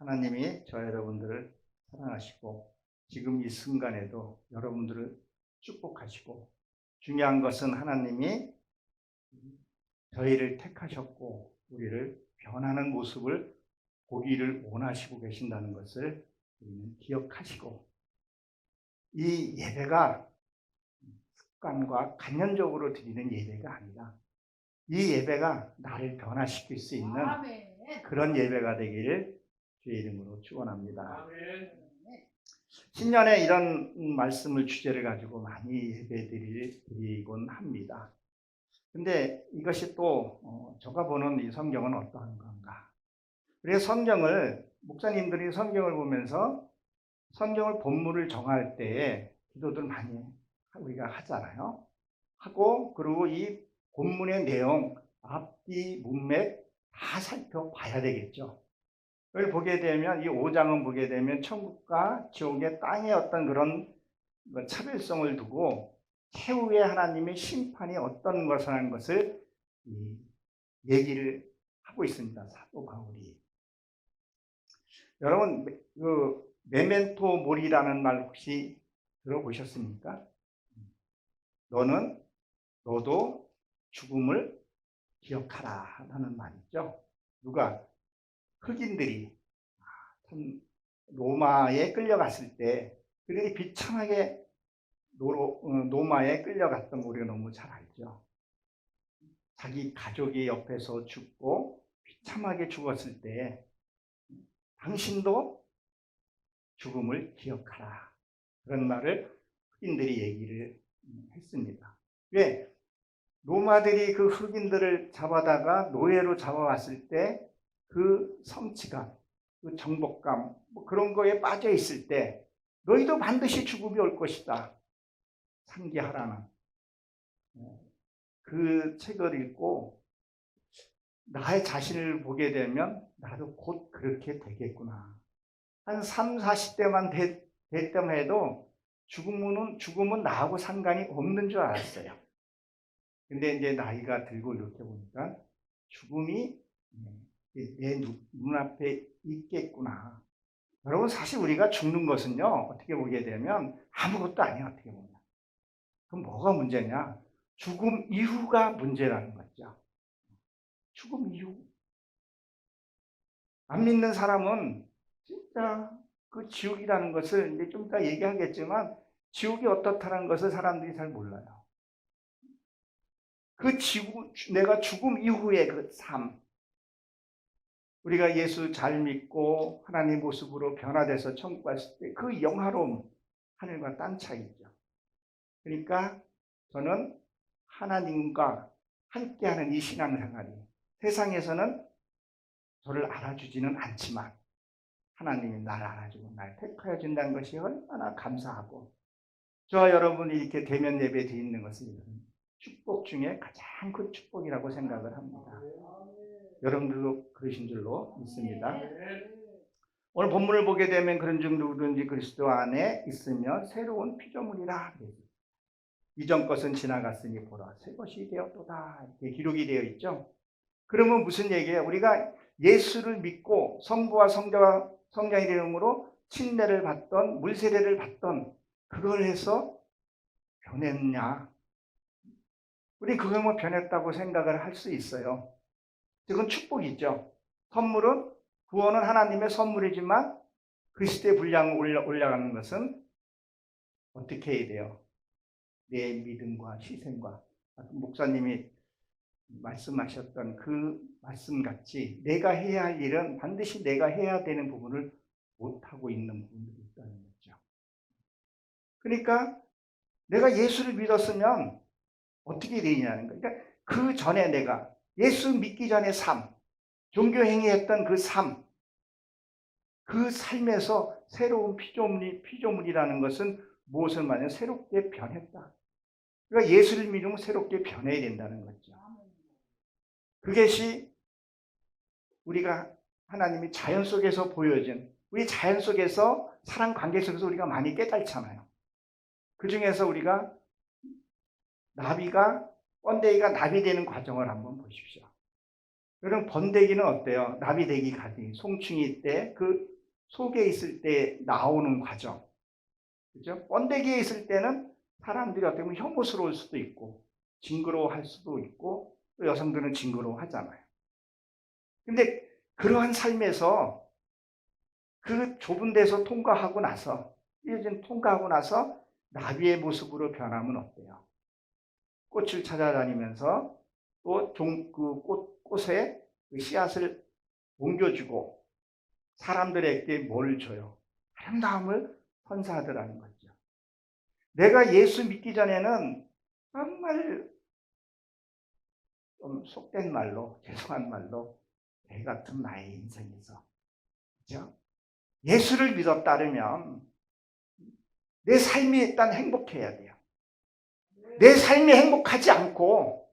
하나님이 저 여러분들을 사랑하시고 지금 이 순간에도 여러분들을 축복하시고, 중요한 것은 하나님이 저희를 택하셨고 우리를 변하는 모습을 보기를 원하시고 계신다는 것을 우리는 기억하시고, 이 예배가 습관과 간념적으로 드리는 예배가 아니라 이 예배가 나를 변화시킬 수 있는 그런 예배가 되기를 주의 이름으로 축원합니다. 신년에 이런 말씀을 주제를 가지고 많이 예배드리곤 합니다. 근데 이것이 또 제가 보는 이 성경은 어떠한 건가? 그래서 성경을, 목사님들이 성경을 보면서 성경을 본문을 정할 때에 기도들 많이 우리가 하잖아요. 하고, 그리고 이 본문의 내용, 앞뒤, 문맥 다 살펴봐야 되겠죠. 여기 보게 되면, 이 5장은 보게 되면 천국과 지옥의 땅의 어떤 그런 차별성을 두고 최후의 하나님의 심판이 어떤 것이라는 것을 얘기를 하고 있습니다. 사도 바울이. 여러분, 그 메멘토 모리라는 말 혹시 들어보셨습니까? 너도 죽음을 기억하라 라는 말이죠. 누가? 흑인들이 로마에 끌려갔을 때 그들이 비참하게 로마에 끌려갔던 거 우리가 너무 잘 알죠. 자기 가족이 옆에서 죽고 비참하게 죽었을 때 당신도 죽음을 기억하라, 그런 말을 흑인들이 얘기를 했습니다. 왜? 로마들이 그 흑인들을 잡아다가 노예로 잡아왔을 때 그 성취감, 그 정복감, 그런 거에 빠져 있을 때 너희도 반드시 죽음이 올 것이다, 상기하라는 그 책을 읽고 나의 자신을 보게 되면 나도 곧 그렇게 되겠구나. 한 3, 40대만 됐다면 해도 죽음은 나하고 상관이 없는 줄 알았어요. 근데 이제 나이가 들고 이렇게 보니까 죽음이 내 눈앞에 있겠구나. 여러분, 사실 우리가 죽는 것은요, 어떻게 보게 되면 아무것도 아니에요. 어떻게 보면. 그럼 뭐가 문제냐? 죽음 이후가 문제라는 거죠. 죽음 이후. 안 믿는 사람은 진짜 그 지옥이라는 것을 이제 좀 이따 얘기하겠지만, 지옥이 어떻다는 것을 사람들이 잘 몰라요. 그 내가 죽음 이후의 그 삶, 우리가 예수 잘 믿고 하나님 모습으로 변화돼서 천국 갔을 때 그 영화로움, 하늘과 땅 차이죠. 그러니까 저는 하나님과 함께하는 이 신앙생활이, 세상에서는 저를 알아주지는 않지만 하나님이 나를 알아주고 날 택하여 준다는 것이 얼마나 감사하고, 저와 여러분이 이렇게 대면 예배 드리는 것은 축복 중에 가장 큰 축복이라고 생각을 합니다. 여러분들도 그러신 줄로 믿습니다. 오늘 본문을 보게 되면 그런 중 누구든지 그리스도 안에 있으면 새로운 피조물이라. 이전 것은 지나갔으니 보라 새 것이 되었도다, 이렇게 기록이 되어 있죠. 그러면 무슨 얘기예요? 우리가 예수를 믿고 성부와 성령의 이름으로 침례를 받던, 물세례를 받던, 그걸 해서 변했냐? 우리 그거만 변했다고 생각을 할 수 있어요. 그건 축복이죠. 구원은 하나님의 선물이지만 그리스도의 분량을 올라가는 것은 어떻게 해야 돼요? 내 믿음과 희생과, 목사님이 말씀하셨던 그 말씀같이 내가 해야 할 일은 반드시 내가 해야 되는 부분을 못하고 있는 부분들이 있다는 거죠. 그러니까 내가 예수를 믿었으면 어떻게 되느냐는 거예요. 그러니까 그 전에 내가 예수 믿기 전의 삶, 종교 행위했던 그 삶, 그 삶에서 새로운 피조물이라는 것은 무엇을 말하냐? 새롭게 변했다. 그러니까 예수를 믿으면 새롭게 변해야 된다는 거죠. 그것이 우리가 하나님이 자연 속에서 보여진, 우리 자연 속에서 사랑 관계 속에서 우리가 많이 깨닫잖아요. 그 중에서 우리가 번데기가 나비 되는 과정을 한번 보십시오. 여러분, 번데기는 어때요? 나비 되기 과정이 송충이 때 그 속에 있을 때 나오는 과정. 그죠? 번데기에 있을 때는 사람들이 어떻게 보면 혐오스러울 수도 있고, 징그러워할 수도 있고, 또 여성들은 징그러워하잖아요. 근데 그러한 삶에서 그 좁은 데서 통과하고 나서, 통과하고 나서 나비의 모습으로 변하면 어때요? 꽃을 찾아다니면서 또 꽃에 그 씨앗을 옮겨주고 사람들에게 뭘 줘요? 아름다움을 선사하더라는 거죠. 내가 예수 믿기 전에는 정말 좀 속된 말로, 죄송한 말로 개 같은 나의 인생에서, 그죠? 예수를 믿어 따르면 내 삶이 일단 행복해야 돼요. 내 삶이 행복하지 않고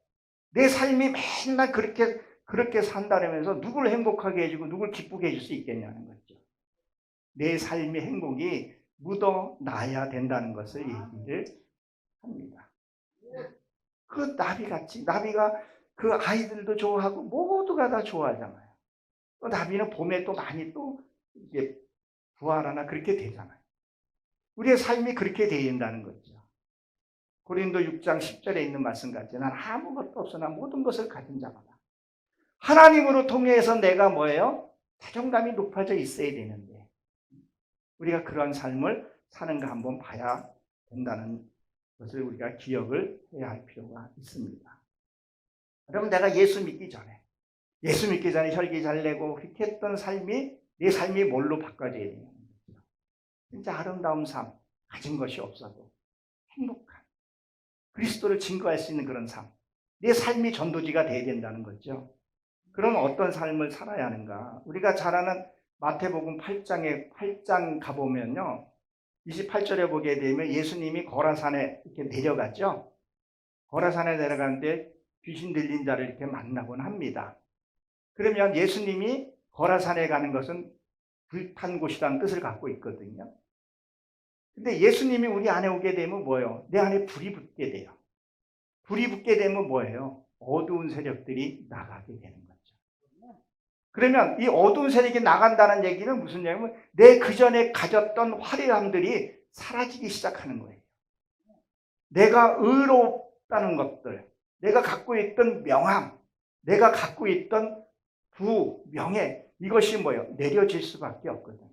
내 삶이 맨날 그렇게 산다면서 누굴 행복하게 해주고 누굴 기쁘게 해줄 수 있겠냐는 거죠. 내 삶의 행복이 묻어나야 된다는 것을 얘기를 합니다. 그 나비같이, 나비가 그 아이들도 좋아하고 모두가 다 좋아하잖아요. 또 나비는 봄에 또 많이 또 이게 부활하나 그렇게 되잖아요. 우리의 삶이 그렇게 되어야 된다는 거죠. 고린도 6장 10절에 있는 말씀같이 난 아무것도 없으나 모든 것을 가진 자마다 하나님으로 통해서 내가 뭐예요? 자존감이 높아져 있어야 되는데 우리가 그런 삶을 사는가 한번 봐야 된다는 것을 우리가 기억을 해야 할 필요가 있습니다. 여러분, 내가 예수 믿기 전에 혈기 잘 내고 그렇게 했던 삶이 내 삶이 뭘로 바꿔져야 되냐는 거죠. 진짜 아름다운 삶, 가진 것이 없어도 행복한 그리스도를 증거할 수 있는 그런 삶, 내 삶이 전도지가 돼야 된다는 거죠. 그럼 어떤 삶을 살아야 하는가? 우리가 잘 아는 마태복음 8장 가보면요, 28절에 보게 되면 예수님이 거라산에 이렇게 내려가죠. 거라산에 내려가는데 귀신 들린 자를 이렇게 만나곤 합니다. 그러면 예수님이 거라산에 가는 것은 불탄 곳이라는 뜻을 갖고 있거든요. 근데 예수님이 우리 안에 오게 되면 뭐예요? 내 안에 불이 붙게 돼요. 불이 붙게 되면 뭐예요? 어두운 세력들이 나가게 되는 거죠. 그러면 이 어두운 세력이 나간다는 얘기는 무슨 얘기냐면 내 그전에 가졌던 화려함들이 사라지기 시작하는 거예요. 내가 의롭다는 것들, 내가 갖고 있던 명함, 내가 갖고 있던 부, 명예, 이것이 뭐예요? 내려질 수밖에 없거든요.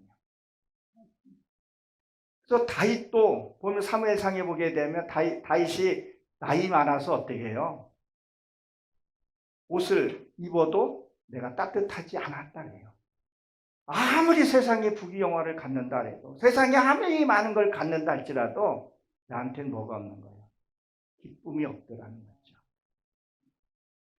그래서 다윗도 보면 사무엘상에 보게 되면 다윗이 나이 많아서 어떻게 해요? 옷을 입어도 내가 따뜻하지 않았다 그래요. 아무리 세상에 부귀영화를 갖는다 해도, 세상에 아무리 많은 걸 갖는다 할지라도 나한테는 뭐가 없는 거예요? 기쁨이 없더라는 거죠.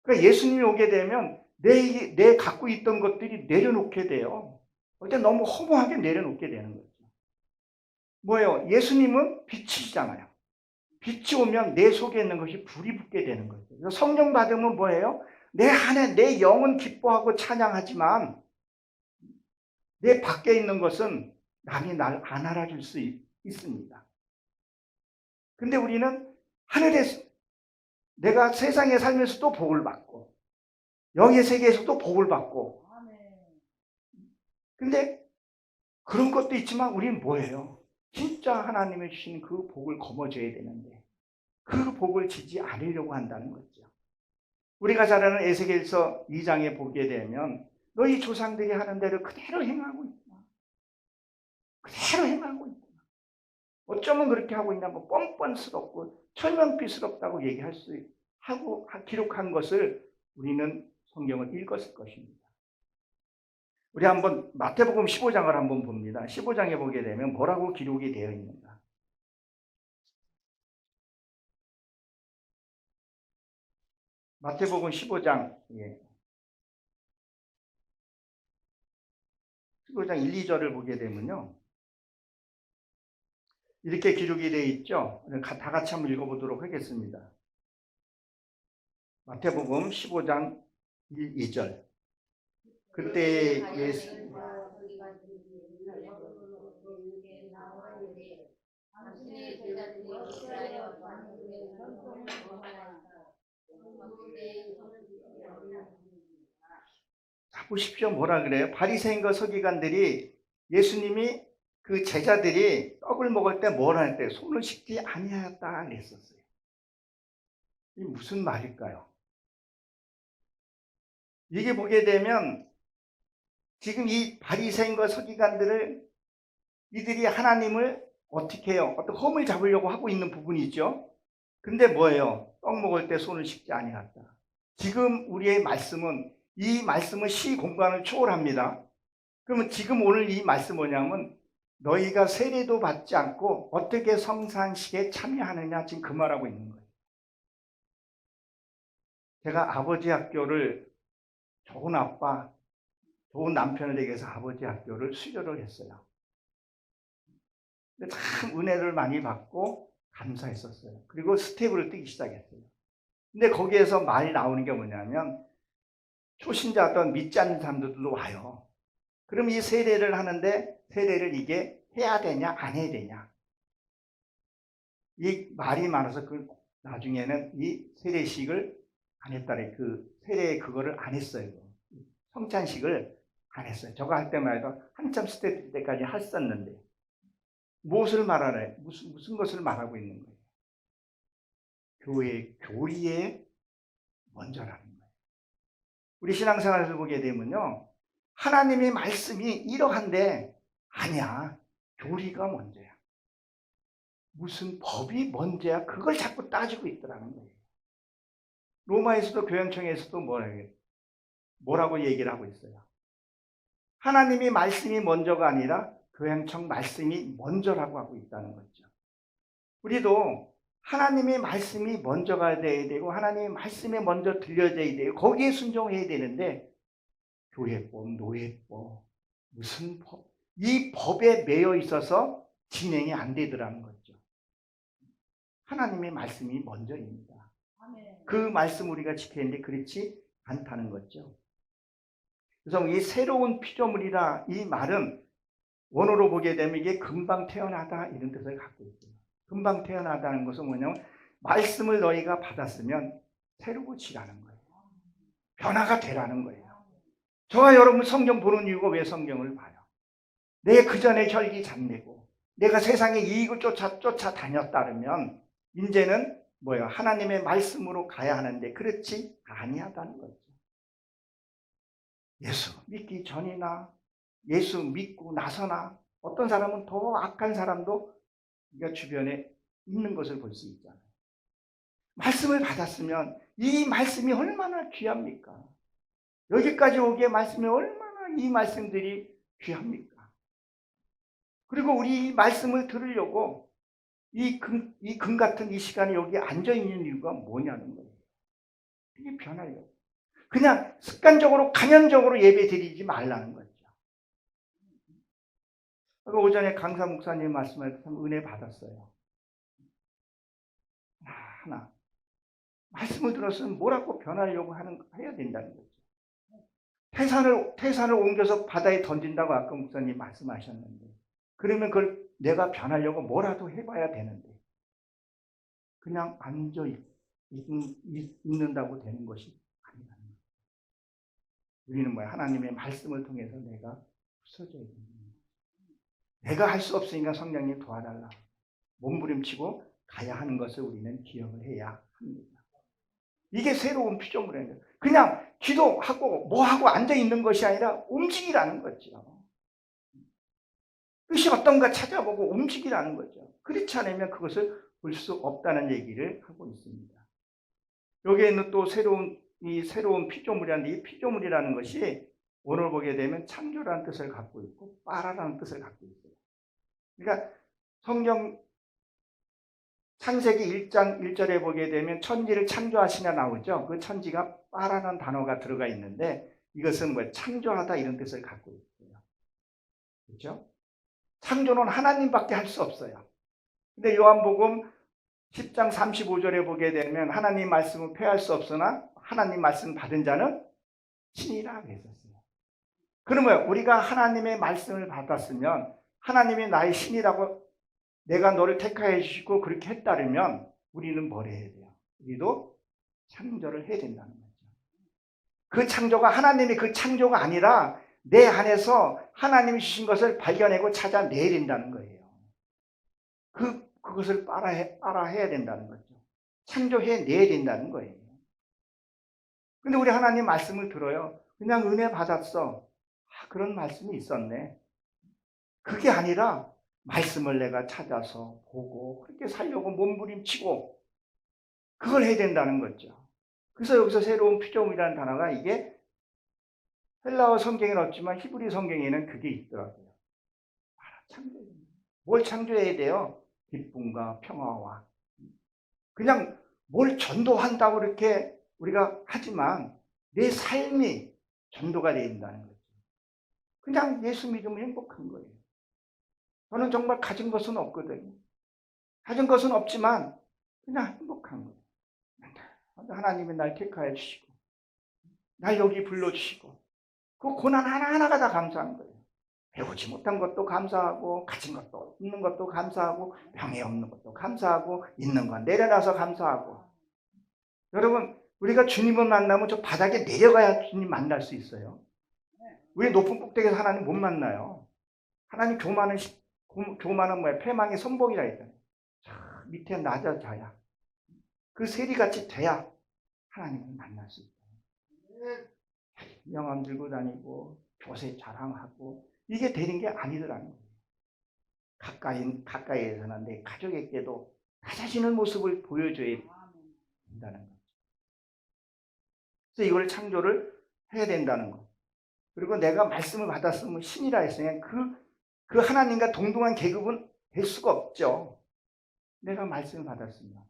그러니까 예수님이 오게 되면 내 갖고 있던 것들이 내려놓게 돼요. 어때 너무 허무하게 내려놓게 되는 거죠. 뭐예요? 예수님은 빛이잖아요. 빛이 오면 내 속에 있는 것이 불이 붙게 되는 거죠. 그래서 성령 받으면 뭐예요? 내 안에 내 영은 기뻐하고 찬양하지만 내 밖에 있는 것은 남이 날 안 알아줄 수 있습니다. 근데 우리는 하늘에서 내가 세상에 살면서도 복을 받고 영의 세계에서도 복을 받고 근데 그런 것도 있지만 우리는 뭐예요? 진짜 하나님이 주신 그 복을 거머쥐어야 되는데 그 복을 지지 않으려고 한다는 거죠. 우리가 잘 아는 에스겔서 2장에 보게 되면 너희 조상들이 하는 대로 그대로 행하고 있구나. 그대로 행하고 있구나. 어쩌면 그렇게 하고 있냐고 뻔뻔스럽고 철명비스럽다고 얘기할 수 하고 기록한 것을 우리는 성경을 읽었을 것입니다. 우리 한번 마태복음 15장을 한번 봅니다. 15장에 보게 되면 뭐라고 기록이 되어 있는가? 마태복음 15장 15장 1, 2절을 보게 되면요. 이렇게 기록이 되어 있죠. 다 같이 한번 읽어보도록 하겠습니다. 마태복음 15장 1, 2절. 그때 예수 자, 보십시오. 뭐라 그래요? 바리새인과 서기관들이 예수님이 그 제자들이 떡을 먹을 때 뭘 할 때 손을 씻지 아니하였다 그랬었어요. 이게 무슨 말일까요? 이게 보게 되면 지금 이 바리새인과 서기관들을 이들이 하나님을 어떻게 해요? 어떤 험을 잡으려고 하고 있는 부분이 있죠. 근데 뭐예요? 떡 먹을 때 손을 씻지 아니하였다. 지금 우리의 말씀은 이 말씀은 시 공간을 초월합니다. 그러면 지금 오늘 이 말씀 뭐냐면 너희가 세례도 받지 않고 어떻게 성산식에 참여하느냐 지금 그 말하고 있는 거예요. 제가 아버지 학교를 좋은 아빠, 좋은 남편을 되기 위해서 아버지 학교를 수료를 했어요. 근데 참 은혜를 많이 받고 감사했었어요. 그리고 스텝을 뛰기 시작했어요. 근데 거기에서 말이 나오는 게 뭐냐면 초신자였던 믿지 않는 사람들도 와요. 그럼 이 세례를 하는데 세례를 이게 해야 되냐 안 해야 되냐 이 말이 많아서 그 나중에는 이 세례식을 안 했다래. 그 세례 그거를 안 했어요. 성찬식을 안 했어요. 저거 할 때만 해도 한참 스텝 때까지 했었는데 무엇을 말하래? 무슨 것을 말하고 있는 거예요? 교회의 교리에 먼저라는 거예요. 우리 신앙생활에서 보게 되면요. 하나님의 말씀이 이러한데 아니야. 교리가 먼저야. 무슨 법이 먼저야. 그걸 자꾸 따지고 있더라는 거예요. 로마에서도 교회청에서도 뭐라고 얘기를 하고 있어요. 하나님의 말씀이 먼저가 아니라 교회청 말씀이 먼저라고 하고 있다는 거죠. 우리도 하나님의 말씀이 먼저 가야 되고 하나님의 말씀에 먼저 들려져야 돼요. 거기에 순종해야 되는데 교회법, 노예법, 무슨 법, 이 법에 매여 있어서 진행이 안 되더라는 거죠. 하나님의 말씀이 먼저입니다. 그 말씀 우리가 지켜야 하는데 그렇지 않다는 거죠. 그래서 이 새로운 피조물이라 이 말은 원어로 보게 되면 이게 금방 태어나다 이런 뜻을 갖고 있어요. 금방 태어나다는 것은 뭐냐면 말씀을 너희가 받았으면 새로워지라는 거예요. 변화가 되라는 거예요. 저와 여러분 성경 보는 이유가 왜 성경을 봐요? 내 그전에 혈기 잡내고 내가 세상의 이익을 쫓아 다녔다면 이제는 뭐예요? 하나님의 말씀으로 가야 하는데 그렇지 아니하다는 거죠. 예수 믿기 전이나 예수 믿고 나서나 어떤 사람은 더 악한 사람도 우리가 주변에 있는 것을 볼 수 있잖아요. 말씀을 받았으면 이 말씀이 얼마나 귀합니까? 여기까지 오기에 말씀이 얼마나 이 말씀들이 귀합니까? 그리고 우리 이 말씀을 들으려고 이 금 같은 이 시간에 여기 앉아있는 이유가 뭐냐는 거예요. 이게 변하려고. 그냥 습관적으로 간연적으로 예배 드리지 말라는 거죠. 오전에 강사 목사님 말씀을 참 은혜 받았어요. 하나 말씀을 들었으면 뭐라고 변하려고 해야 된다는 거죠. 태산을 옮겨서 바다에 던진다고 아까 목사님 말씀하셨는데 그러면 그걸 내가 변하려고 뭐라도 해봐야 되는데 그냥 앉아 있는다고 되는 것이 아니라는 거예요. 우리는 뭐야? 하나님의 말씀을 통해서 내가 부서져야 됩니다. 내가 할 수 없으니까 성령님 도와달라. 몸부림치고 가야 하는 것을 우리는 기억을 해야 합니다. 이게 새로운 피조물이에요. 그냥 기도하고 뭐하고 앉아있는 것이 아니라 움직이라는 거죠. 뜻이 어떤가 찾아보고 움직이라는 거죠. 그렇지 않으면 그것을 볼 수 없다는 얘기를 하고 있습니다. 여기에는 또 새로운 피조물이라는데 이 피조물이라는 것이 오늘 보게 되면 창조라는 뜻을 갖고 있고 빠라라는 뜻을 갖고 있어요. 그러니까 성경 창세기 1장 1절에 보게 되면 천지를 창조하시냐 나오죠. 그 천지가 빠라는 단어가 들어가 있는데 이것은 뭐 창조하다 이런 뜻을 갖고 있어요. 그렇죠? 창조는 하나님밖에 할 수 없어요. 근데 요한복음 10장 35절에 보게 되면 하나님 말씀은 폐할 수 없으나 하나님 말씀 받은 자는 신이라 그랬었어요. 그러면 우리가 하나님의 말씀을 받았으면 하나님이 나의 신이라고 내가 너를 택하여 주시고 그렇게 했다면 우리는 뭘 해야 돼요? 우리도 창조를 해야 된다는 거죠. 그 창조가 하나님의 그 창조가 아니라 내 안에서 하나님이 주신 것을 발견하고 찾아내야 된다는 거예요. 그것을 따라해야 된다는 거죠. 창조해내야 된다는 거예요. 근데 우리 하나님 말씀을 들어요. 그냥 은혜 받았어. 그런 말씀이 있었네. 그게 아니라 말씀을 내가 찾아서 보고 그렇게 살려고 몸부림치고 그걸 해야 된다는 거죠. 그래서 여기서 새로운 피조물이라는 단어가 이게 헬라어 성경에는 없지만 히브리 성경에는 그게 있더라고요. 뭘 창조해야 돼요? 기쁨과 평화와. 그냥 뭘 전도한다고 이렇게 우리가 하지만 내 삶이 전도가 되어야 된다는 거죠. 그냥 예수 믿으면 행복한 거예요. 저는 정말 가진 것은 없거든요. 가진 것은 없지만 그냥 행복한 거예요. 하나님이 날 택하여 주시고 날 여기 불러주시고 그 고난 하나하나가 다 감사한 거예요. 배우지 못한 것도 감사하고 가진 것도 없는 것도 감사하고 병이 없는 것도 감사하고 있는 건 내려놔서 감사하고. 여러분 우리가 주님을 만나면 저 바닥에 내려가야 주님 만날 수 있어요. 우리 높은 꼭대기에서 하나님 못 만나요. 하나님 교만은 뭐야? 패망의 선봉이라 했잖아요. 밑에 낮아져야 그 세리같이 돼야 하나님을 만날 수 있어요. 명함 들고 다니고 교세 자랑하고 이게 되는 게 아니더라는 거예요. 가까이에서는 내 가족에게도 나 자신의 모습을 보여줘야 된다는 거죠. 그래서 이걸 창조를 해야 된다는 거. 그리고 내가 말씀을 받았으면 신이라 했으면 그 하나님과 동등한 계급은 될 수가 없죠. 내가 말씀을 받았으면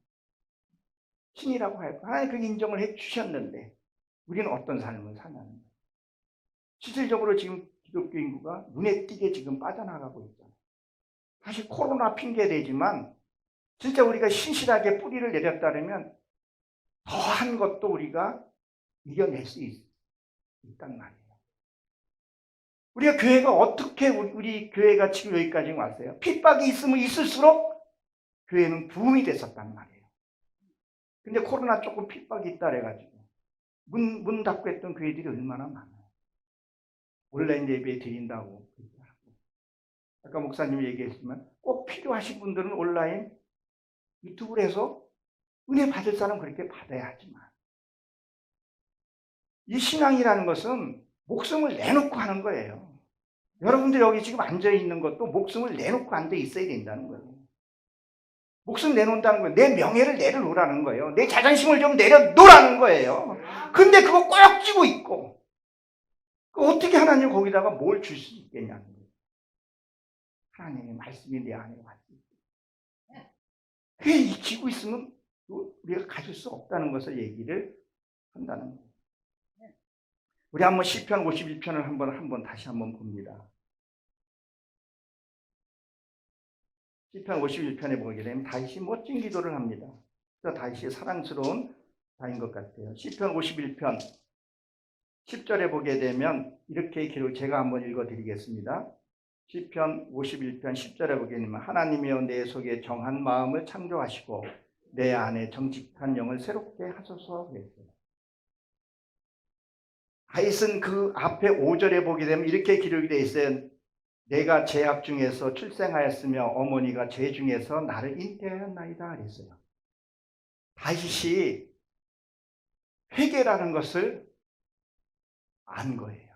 신이라고 할 거. 하나님 그렇게 인정을 해 주셨는데 우리는 어떤 삶을 사냐는 거예요. 실질적으로 지금 기독교 인구가 눈에 띄게 지금 빠져나가고 있잖아요. 사실 코로나 핑계대지만 진짜 우리가 신실하게 뿌리를 내렸다면 더한 것도 우리가 이겨낼 수 있단 말이에요. 우리가 교회가 어떻게 우리 교회가 지금 여기까지 왔어요? 핍박이 있으면 있을수록 교회는 부흥이 됐었단 말이에요. 근데 코로나 조금 핍박이 있다 그래가지고 문 닫고 했던 교회들이 얼마나 많아요. 온라인 예배 드린다고. 아까 목사님이 얘기했지만 꼭 필요하신 분들은 온라인 유튜브를 해서 은혜 받을 사람 그렇게 받아야 하지만 이 신앙이라는 것은 목숨을 내놓고 하는 거예요. 여러분들 여기 지금 앉아있는 것도 목숨을 내놓고 앉아 있어야 된다는 거예요. 목숨 내놓는다는 거예요. 내 명예를 내려놓으라는 거예요. 내 자존심을 좀 내려놓으라는 거예요. 근데 그거 꼭 쥐고 있고 어떻게 하나님 거기다가 뭘 줄 수 있겠냐는 거예요. 하나님의 말씀이 내 안에 왔을 때 그게 쥐고 있으면 우리가 가질 수 없다는 것을 얘기를 한다는 거예요. 우리 한번 시편 51편을 한번 다시 한번 봅니다. 시편 51편에 보게 되면 다윗이 멋진 기도를 합니다. 그래서 다윗이 사랑스러운 자인 것 같아요. 시편 51편 10절에 보게 되면 이렇게 기록, 제가 한번 읽어드리겠습니다. 시편 51편 10절에 보게 되면 하나님이여 내 속에 정한 마음을 창조하시고 내 안에 정직한 영을 새롭게 하소서 그랬어요. 다윗은 그 앞에 5절에 보게 되면 이렇게 기록이 되어 있어요. 내가 죄악 중에서 출생하였으며 어머니가 죄 중에서 나를 잉태하였나이다 그랬어요. 다윗이 회개라는 것을 안 거예요.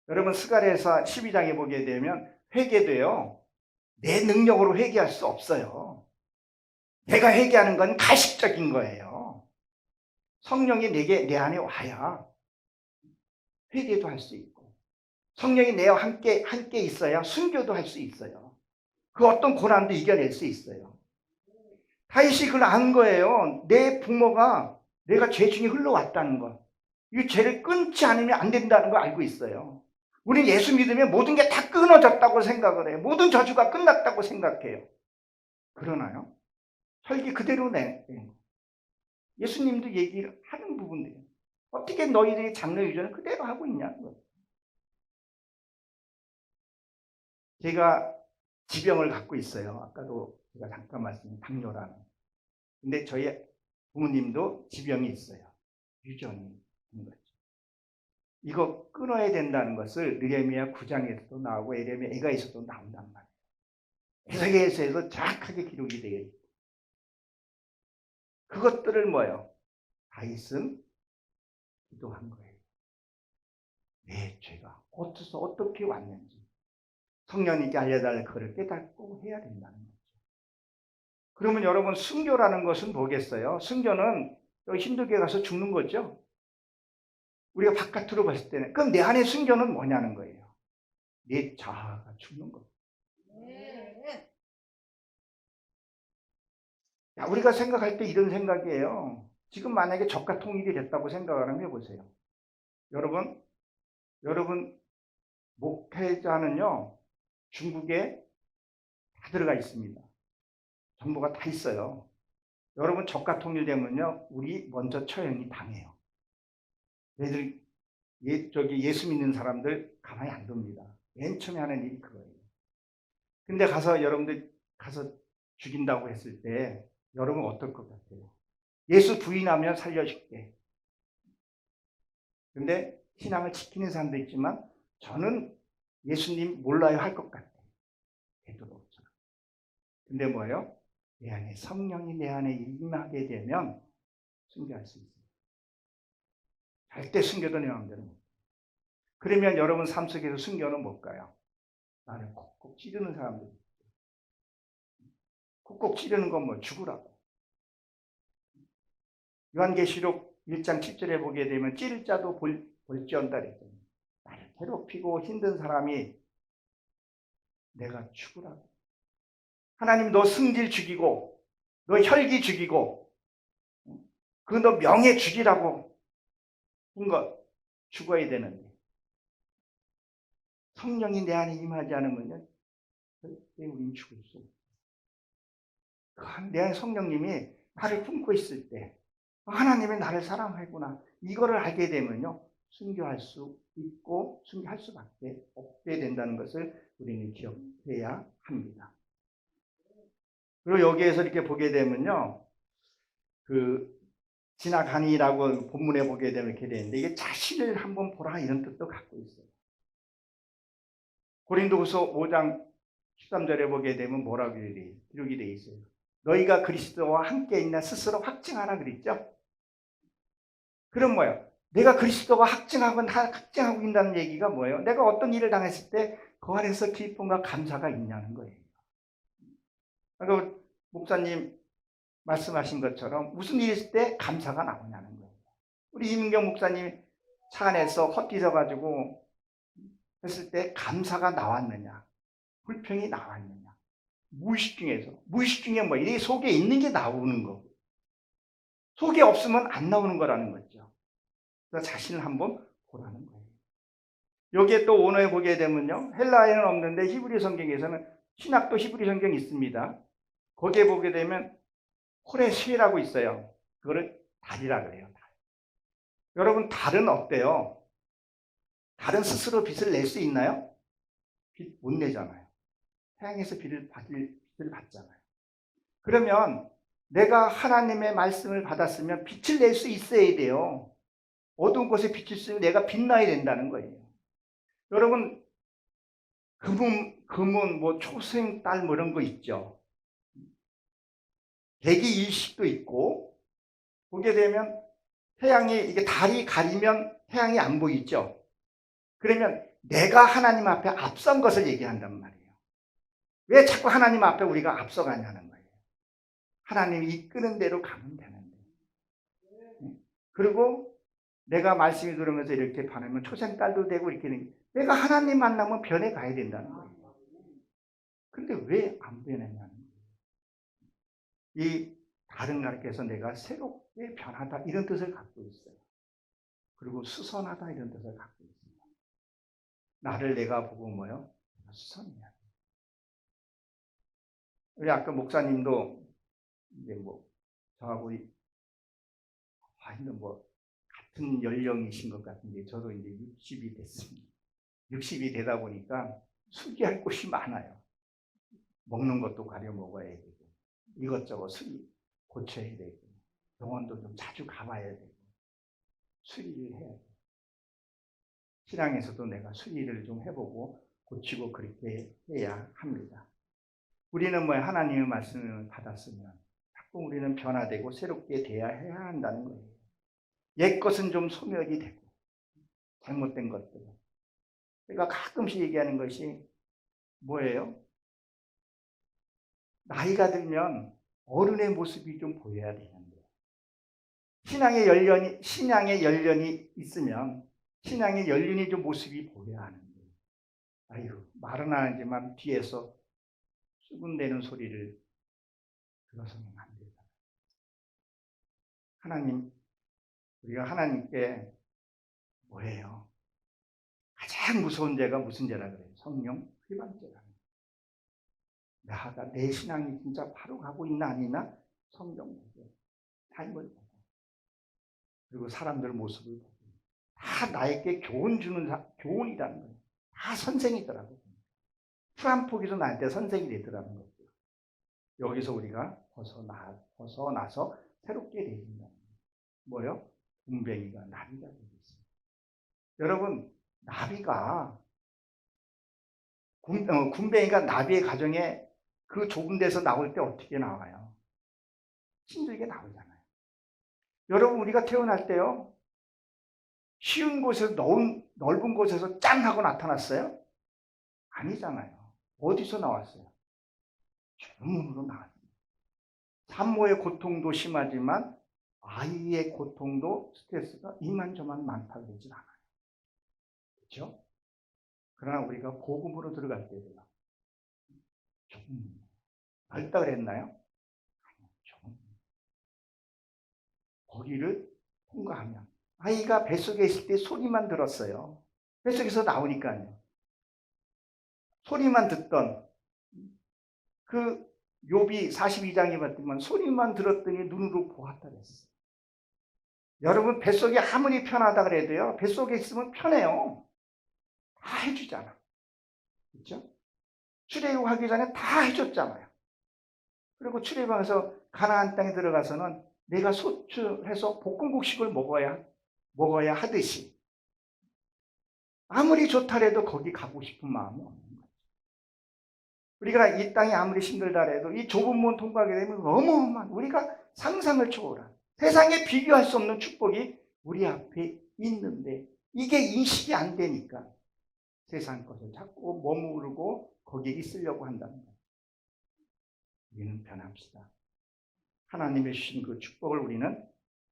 여러분 스가랴서 12장에 보게 되면 회개도요. 내 능력으로 회개할 수 없어요. 내가 회개하는 건 가식적인 거예요. 성령이 내 안에 와야 회개도 할 수 있고 성령이 내와 함께 있어야 순교도 할 수 있어요. 그 어떤 고난도 이겨낼 수 있어요. 다윗이 그걸 안 거예요. 내 부모가 내가 죄 중에 흘러왔다는 것. 이 죄를 끊지 않으면 안 된다는 걸 알고 있어요. 우리는 예수 믿으면 모든 게 다 끊어졌다고 생각을 해요. 모든 저주가 끝났다고 생각해요. 그러나요? 설계 그대로 예수님도 얘기를 하는 부분이에요. 어떻게 너희들이 장래 유전을 그대로 하고 있냐는 거예요. 제가 지병을 갖고 있어요. 아까도 제가 잠깐 말씀드린 당뇨라는. 근데 저희 부모님도 지병이 있어요. 유전인 거죠. 이거 끊어야 된다는 것을 느헤미야 9장에서도 나오고 예레미야 에가에서도 나온단 말이에요. 에스겔서에서 정확하게 기록이 되어 있고 그것들을 뭐예요? 다윗은 기도한 거예요. 내 죄가 어디서 어떻게 왔는지 성령님께 알려달라 그걸 깨닫고 해야 된다는 거죠. 그러면 여러분 순교라는 것은 뭐겠어요? 순교는 힘들게 가서 죽는 거죠. 우리가 바깥으로 봤을 때는 그럼 내 안의 순교는 뭐냐는 거예요. 내 자아가 죽는 거예요. 야, 우리가 생각할 때 이런 생각이에요. 지금 만약에 적과 통일이 됐다고 생각을 하면 해보세요. 여러분 목회자는요 중국에 다 들어가 있습니다. 정보가 다 있어요. 여러분 적과 통일되면요 우리 먼저 처형이 당해요. 얘들 예수 믿는 사람들 가만히 안 둡니다. 맨 처음에 하는 일이 그거예요. 근데 여러분들 가서 죽인다고 했을 때 여러분 어떨 것 같아요? 예수 부인하면 살려줄게. 근데 신앙을 지키는 사람도 있지만 저는 예수님 몰라요 할 것 같아요. 베드로처럼. 근데 뭐예요? 내 안에 성령이 내 안에 임하게 되면 순교할 수 있어요. 절대 순교도 내 마음대로 못. 그러면 여러분 삶 속에서 순교는 뭘까요? 나를 콕콕 찌르는 사람들. 콕콕 찌르는 건 뭐 죽으라고. 요한계시록 1장 7절에 보게 되면 찌를 자도 볼지언다 그랬더니 나를 괴롭히고 힘든 사람이 내가 죽으라고. 하나님 너 승질 죽이고 너 혈기 죽이고 그 너 명예 죽이라고 한 것 죽어야 되는데 성령이 내 안에 임하지 않으면 절대 우린 죽을 수 없어요. 내 안에 성령님이 나를 품고 있을 때 하나님이 나를 사랑하구나 이거를 알게 되면요 순교할 수 있고 순교할 수밖에 없게 된다는 것을 우리는 기억해야 합니다. 그리고 여기에서 이렇게 보게 되면요 지나가니라고 본문에 보게 되면 이렇게 되는데 이게 자신을 한번 보라 이런 뜻도 갖고 있어요. 고린도후서 5장 13절에 보게 되면 뭐라고 기록이 되어 있어요. 너희가 그리스도와 함께 있나 스스로 확증하라 그랬죠. 그럼 뭐예요? 내가 그리스도가 확증하고 있다는 얘기가 뭐예요? 내가 어떤 일을 당했을 때 그 안에서 기쁨과 감사가 있냐는 거예요. 그러니까 목사님 말씀하신 것처럼 무슨 일이 있을 때 감사가 나오냐는 거예요. 우리 이민경 목사님 차 안에서 헛디뎌가지고 했을 때 감사가 나왔느냐 불평이 나왔느냐 무의식 중에 뭐 이 속에 있는 게 나오는 거고 속에 없으면 안 나오는 거라는 거죠. 그래서 자신을 한번 보라는 거예요. 여기에 또 원어에 보게 되면요 헬라어에는 없는데 히브리 성경에서는 신학도 히브리 성경이 있습니다. 거기에 보게 되면 호레시라고 있어요. 그거를 달이라 그래요. 달. 여러분 달은 어때요? 달은 스스로 빛을 낼 수 있나요? 빛 못 내잖아요. 태양에서 빛을 받잖아요. 그러면 내가 하나님의 말씀을 받았으면 빛을 낼 수 있어야 돼요. 어두운 곳에 빛을 쓰면 내가 빛나야 된다는 거예요. 여러분 금은 뭐 초생 달 뭐 이런 거 있죠. 대기 일식도 있고 보게 되면 태양이 이게 달이 가리면 태양이 안 보이죠. 그러면 내가 하나님 앞에 앞선 것을 얘기한단 말이에요. 왜 자꾸 하나님 앞에 우리가 앞서가냐는 거예요. 하나님이 이끄는 대로 가면 되는데. 그리고 내가 말씀이 들으면서 이렇게 반하면 초생딸도 되고 이렇게 되는 내가 하나님 만나면 변해 가야 된다는 거예요. 근데 왜 안 변했냐는 거예요. 이 다른 가르쳐서 내가 새롭게 변하다 이런 뜻을 갖고 있어요. 그리고 수선하다 이런 뜻을 갖고 있습니다. 나를 내가 보고 뭐요? 수선이야. 우리 아까 목사님도 이제 뭐 저하고 뭐 같은 연령이신 것 같은데 저도 이제 60이 됐습니다. 60이 되다 보니까 수기할 곳이 많아요. 먹는 것도 가려 먹어야 되고 이것저것 고쳐야 되고 병원도 좀 자주 가봐야 되고 수리를 해야 돼요. 신앙에서도 내가 순위를 좀 해보고 고치고 그렇게 해야 합니다. 우리는 하나님의 말씀을 받았으면 자꾸 우리는 변화되고 새롭게 돼야 해야 한다는 거예요. 옛 것은 좀 소멸이 되고 잘못된 것들은. 우리가 가끔씩 얘기하는 것이 뭐예요? 나이가 들면 어른의 모습이 좀 보여야 되는데, 신앙의 연륜이 있으면 신앙의 연륜이 좀 모습이 보여야 하는데, 아유, 말은 안 하지만 뒤에서 수군대는 소리를 들어서는 안 되잖아요. 우리가 하나님께 뭐예요? 가장 무서운 죄가 무슨 죄라 그래요? 성령 회방죄라. 내 신앙이 진짜 바로 가고 있나 아니나 성경 보고 삶을 보고 그리고 사람들 모습을 보고 다 나에게 교훈 주는 교훈이라는 거예요. 다 선생이더라고요. 풀 한 포기도 나한테 선생이 되더라는 거죠. 여기서 우리가 벗어나서 새롭게 되신다. 뭐요? 군뱅이가 나비가 되고 있습니다. 여러분, 군뱅이가 나비의 가정에 그 좁은 데서 나올 때 어떻게 나와요? 힘들게 나오잖아요. 여러분, 우리가 태어날 때요, 쉬운 곳에서 넓은 곳에서 짠 하고 나타났어요? 아니잖아요. 어디서 나왔어요? 죽음으로 나왔어요. 산모의 고통도 심하지만 아이의 고통도 스트레스가 이만저만 많다 그러진 않아요. 그렇죠? 그러나 우리가 복음으로 들어갈 때도요, 조금 넓다 그랬나요? 아니요, 조금. 거기를 통과하면 아이가 뱃속에 있을 때 소리만 들었어요. 뱃속에서 나오니까요. 소리만 듣던 그 욥이 42장에 봤더니 소리만 들었더니 눈으로 보았다 그랬어요. 여러분, 뱃속이 아무리 편하다 그래도요, 뱃속에 있으면 편해요. 다 해주잖아. 그렇죠? 출애굽하기 전에 다 해줬잖아요. 그리고 출애굽해서 가나안 땅에 들어가서는 내가 소출해서 볶음국식을 먹어야 하듯이 아무리 좋다 해도 거기 가고 싶은 마음이 없는 거죠. 우리가 이 땅이 아무리 힘들다 해도 이 좁은 문 통과하게 되면 어마어마한, 우리가 상상을 초월한 세상에 비교할 수 없는 축복이 우리 앞에 있는데, 이게 인식이 안 되니까 세상 것을 자꾸 머무르고 거기에 있으려고 한다는 거예요. 우리는 변합시다. 하나님의 주신 그 축복을 우리는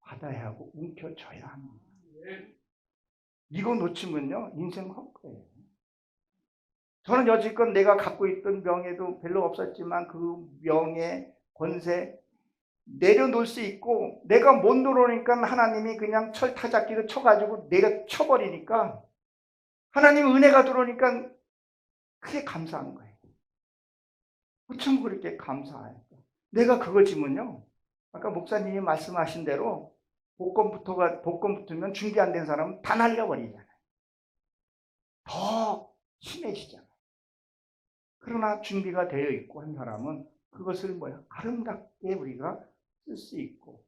받아야 하고 움켜줘야 합니다. 이거 놓치면요, 인생 헛거예요. 저는 여지껏 내가 갖고 있던 명예도 별로 없었지만 그 명예, 권세 내려놓을 수 있고, 내가 못 놓으니까 하나님이 그냥 철타잡기를 쳐가지고 내가 쳐버리니까 하나님 은혜가 들어오니까 그게 감사한 거예요. 어쩜 그렇게 감사할까? 내가 그걸 지면요, 아까 목사님이 말씀하신 대로 복권 붙으면 준비 안 된 사람은 다 날려버리잖아요. 더 심해지잖아요. 그러나 준비가 되어 있고 한 사람은 그것을 아름답게 우리가 쓸 수 있고,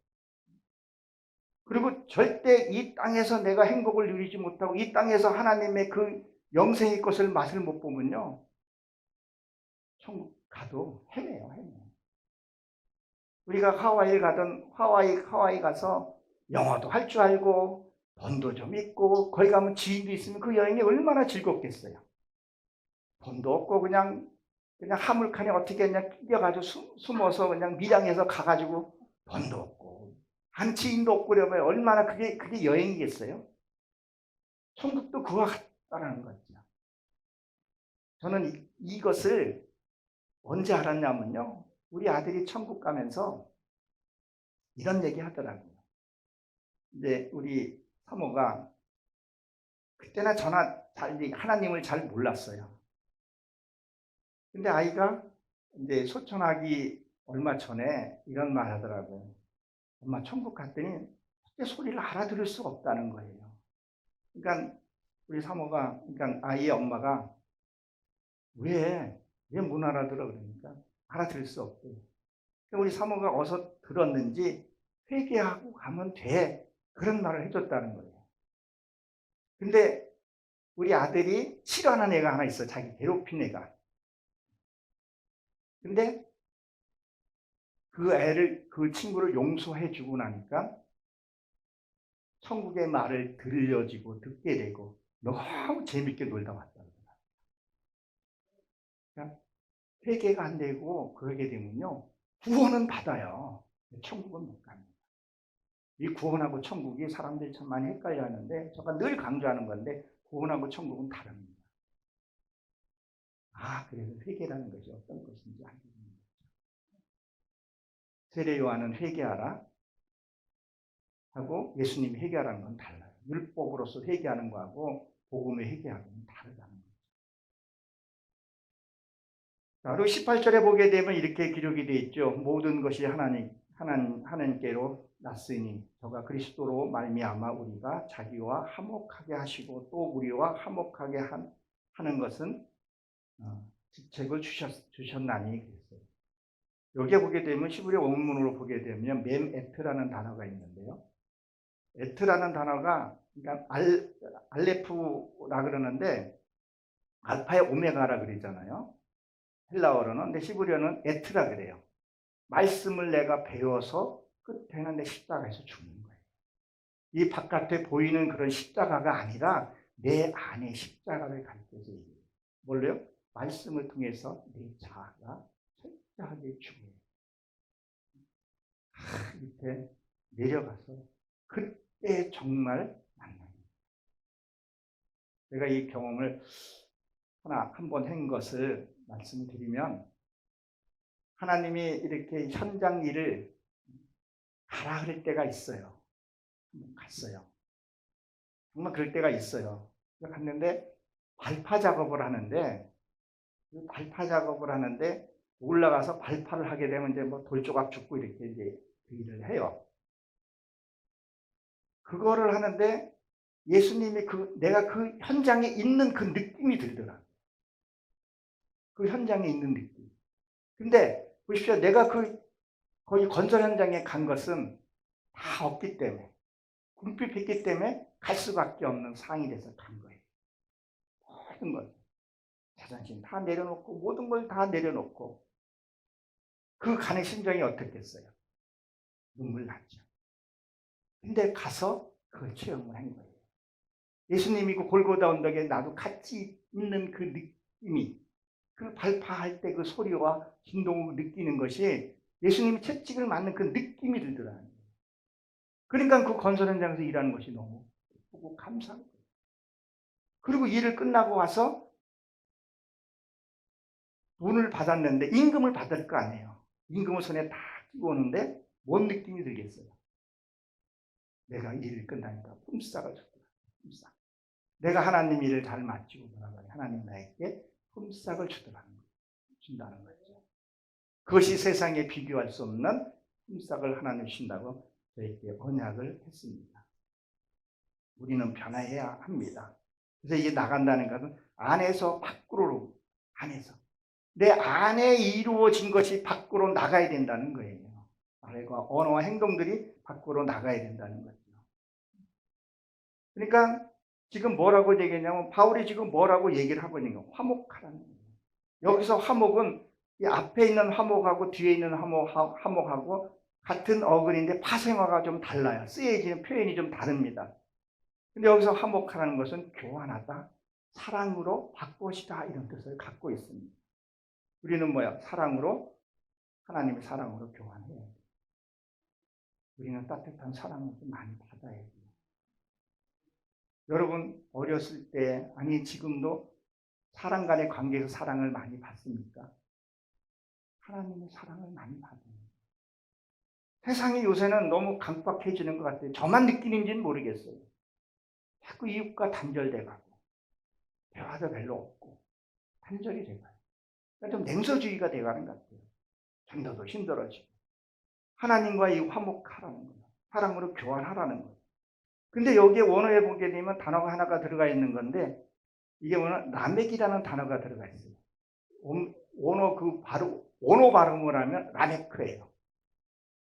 그리고 절대 이 땅에서 내가 행복을 누리지 못하고 이 땅에서 하나님의 그 영생의 것을 맛을 못 보면요, 천국 가도 헤매요. 우리가 하와이 가서 영어도 할 줄 알고 돈도 좀 있고 거기 가면 지인도 있으면 그 여행이 얼마나 즐겁겠어요. 돈도 없고 그냥 화물칸에 어떻게 그냥 끼려가지고 숨어서 그냥 밀양에서 가가지고 돈도 없고 한 지인도 없고 그러면 얼마나 그게 여행이겠어요? 천국도 그와 같다는 거죠. 저는 이것을 언제 알았냐면요, 우리 아들이 천국 가면서 이런 얘기 하더라고요. 근데 우리 사모가 그때나 저나 하나님을 잘 몰랐어요. 근데 아이가 이제 소천하기 얼마 전에 이런 말 하더라고요. 엄마, 천국 갔더니 그때 소리를 알아들을 수가 없다는 거예요. 그러니까 우리 사모가, 그러니까 아이의 엄마가 왜 못 알아들어 그러니까 알아들을 수 없대요. 우리 사모가 어서 들었는지 회개하고 가면 돼, 그런 말을 해줬다는 거예요. 근데 우리 아들이 싫어하는 애가 하나 있어. 자기 괴롭힌 애가. 근데 그 친구를 용서해 주고 나니까 천국의 말을 들려지고 듣게 되고 너무 재밌게 놀다 왔다. 그러니까 회개가 안 되고 그러게 되면요, 구원은 받아요. 천국은 못 갑니다. 이 구원하고 천국이 사람들이 참 많이 헷갈려 하는데, 제가 늘 강조하는 건데, 구원하고 천국은 다릅니다. 그래서 회개라는 것이 어떤 것인지 알게 됩니다. 세례 요한은 회개하라 하고 예수님이 회개하라는 건 달라요. 율법으로서 회개하는 거하고 복음의 회개하고는 다르다는 거죠. 그리고 18절에 보게 되면 이렇게 기록이 되어 있죠. 모든 것이 하나님께로 났으니 저가 그리스도로 말미암아 우리가 자기와 화목하게 하시고 또 우리와 화목하게 하는 것은 직책을 주셨나니 그랬어요. 여기에 보게 되면 히브리 원문으로 보게 되면 멤에트라는 단어가 있는데요. 에트라는 단어가 그러니까 알레프라 그러는데 알파의 오메가라 그러잖아요. 헬라어로는. 근데 히브리어는 에트라 그래요. 말씀을 내가 배워서 끝에는 내 십자가에서 죽는 거예요. 이 바깥에 보이는 그런 십자가가 아니라 내 안에 십자가를 가르쳐서 얘기해요. 뭘로요? 말씀을 통해서 내 자아가 철저하게 죽어요. 밑에 내려가서 그때 정말 만납니다. 제가 이 경험을 한 번 한 것을 말씀드리면, 하나님이 이렇게 현장 일을 가라 그럴 때가 있어요. 갔어요. 정말 그럴 때가 있어요. 갔는데 발파 작업을 하는데 올라가서 발파를 하게 되면 이제 뭐 돌조각 줍고 이렇게 이제 일을 해요. 그거를 하는데 예수님이 내가 그 현장에 있는 그 느낌이 들더라고요. 그 현장에 있는 느낌. 근데 보십시오. 내가 거기 건설 현장에 간 것은 다 없기 때문에, 궁핍했기 때문에 갈 수밖에 없는 상황이 돼서 간 거예요. 모든 걸, 자존심 다 내려놓고, 모든 걸 다 내려놓고, 그 간의 심정이 어떻겠어요? 눈물 났죠. 근데 가서 그걸 체험을 한 거예요. 예수님이 그 골고다 언덕에 나도 같이 있는 그 느낌이, 그 발파할 때 그 소리와 진동을 느끼는 것이 예수님이 채찍을 맞는 그 느낌이 들더라는 거예요. 그러니까 그 건설 현장에서 일하는 것이 너무 기쁘고 감사한 거예요. 그리고 일을 끝나고 와서 돈을 받았는데 임금을 받을 거 아니에요. 임금을 손에 다 끼고 오는데 뭔 느낌이 들겠어요? 내가 일을 끝나니까 품삯을 줬더라. 품삯. 내가 하나님 일을 잘 마치고 돌아가니 하나님 나에게 품삯을 준다는 거죠. 그것이 세상에 비교할 수 없는 품삯을 하나님 주신다고 저에게 언약을 했습니다. 우리는 변화해야 합니다. 그래서 이게 나간다는 것은 안에서 밖으로, 안에서 내 안에 이루어진 것이 밖으로 나가야 된다는 거예요. 말과 언어와 행동들이 밖으로 나가야 된다는 거죠. 그러니까 지금 뭐라고 얘기했냐면, 바울이 지금 뭐라고 얘기를 하고 있는 거예요? 화목하라는 거예요. 여기서 화목은 이 앞에 있는 화목하고 뒤에 있는 화목하고 같은 어근인데 파생어가 좀 달라요. 쓰여지는 표현이 좀 다릅니다. 근데 여기서 화목하라는 것은 교환하다, 사랑으로 바꾸시다, 이런 뜻을 갖고 있습니다. 우리는 뭐야? 사랑으로, 하나님의 사랑으로 교환해야 돼요. 우리는 따뜻한 사랑을 좀 많이 받아야 돼요. 여러분 어렸을 때, 아니 지금도 사람 간의 관계에서 사랑을 많이 받습니까? 하나님의 사랑을 많이 받아요. 세상이 요새는 너무 강박해지는 것 같아요. 저만 느끼는지는 모르겠어요. 자꾸 이웃과 단절돼가고 대화도 별로 없고 단절이 돼가요. 좀 냉소주의가 돼가는 것 같아요. 전도도 힘들어지고. 하나님과 이 화목하라는 거예요. 사랑으로 교환하라는 거예요. 근데 여기에 원어에 보게 되면 단어가 하나가 들어가 있는 건데, 이게 뭐냐, 라멕이라는 단어가 들어가 있어요. 원어 발음을 하면 라메크예요.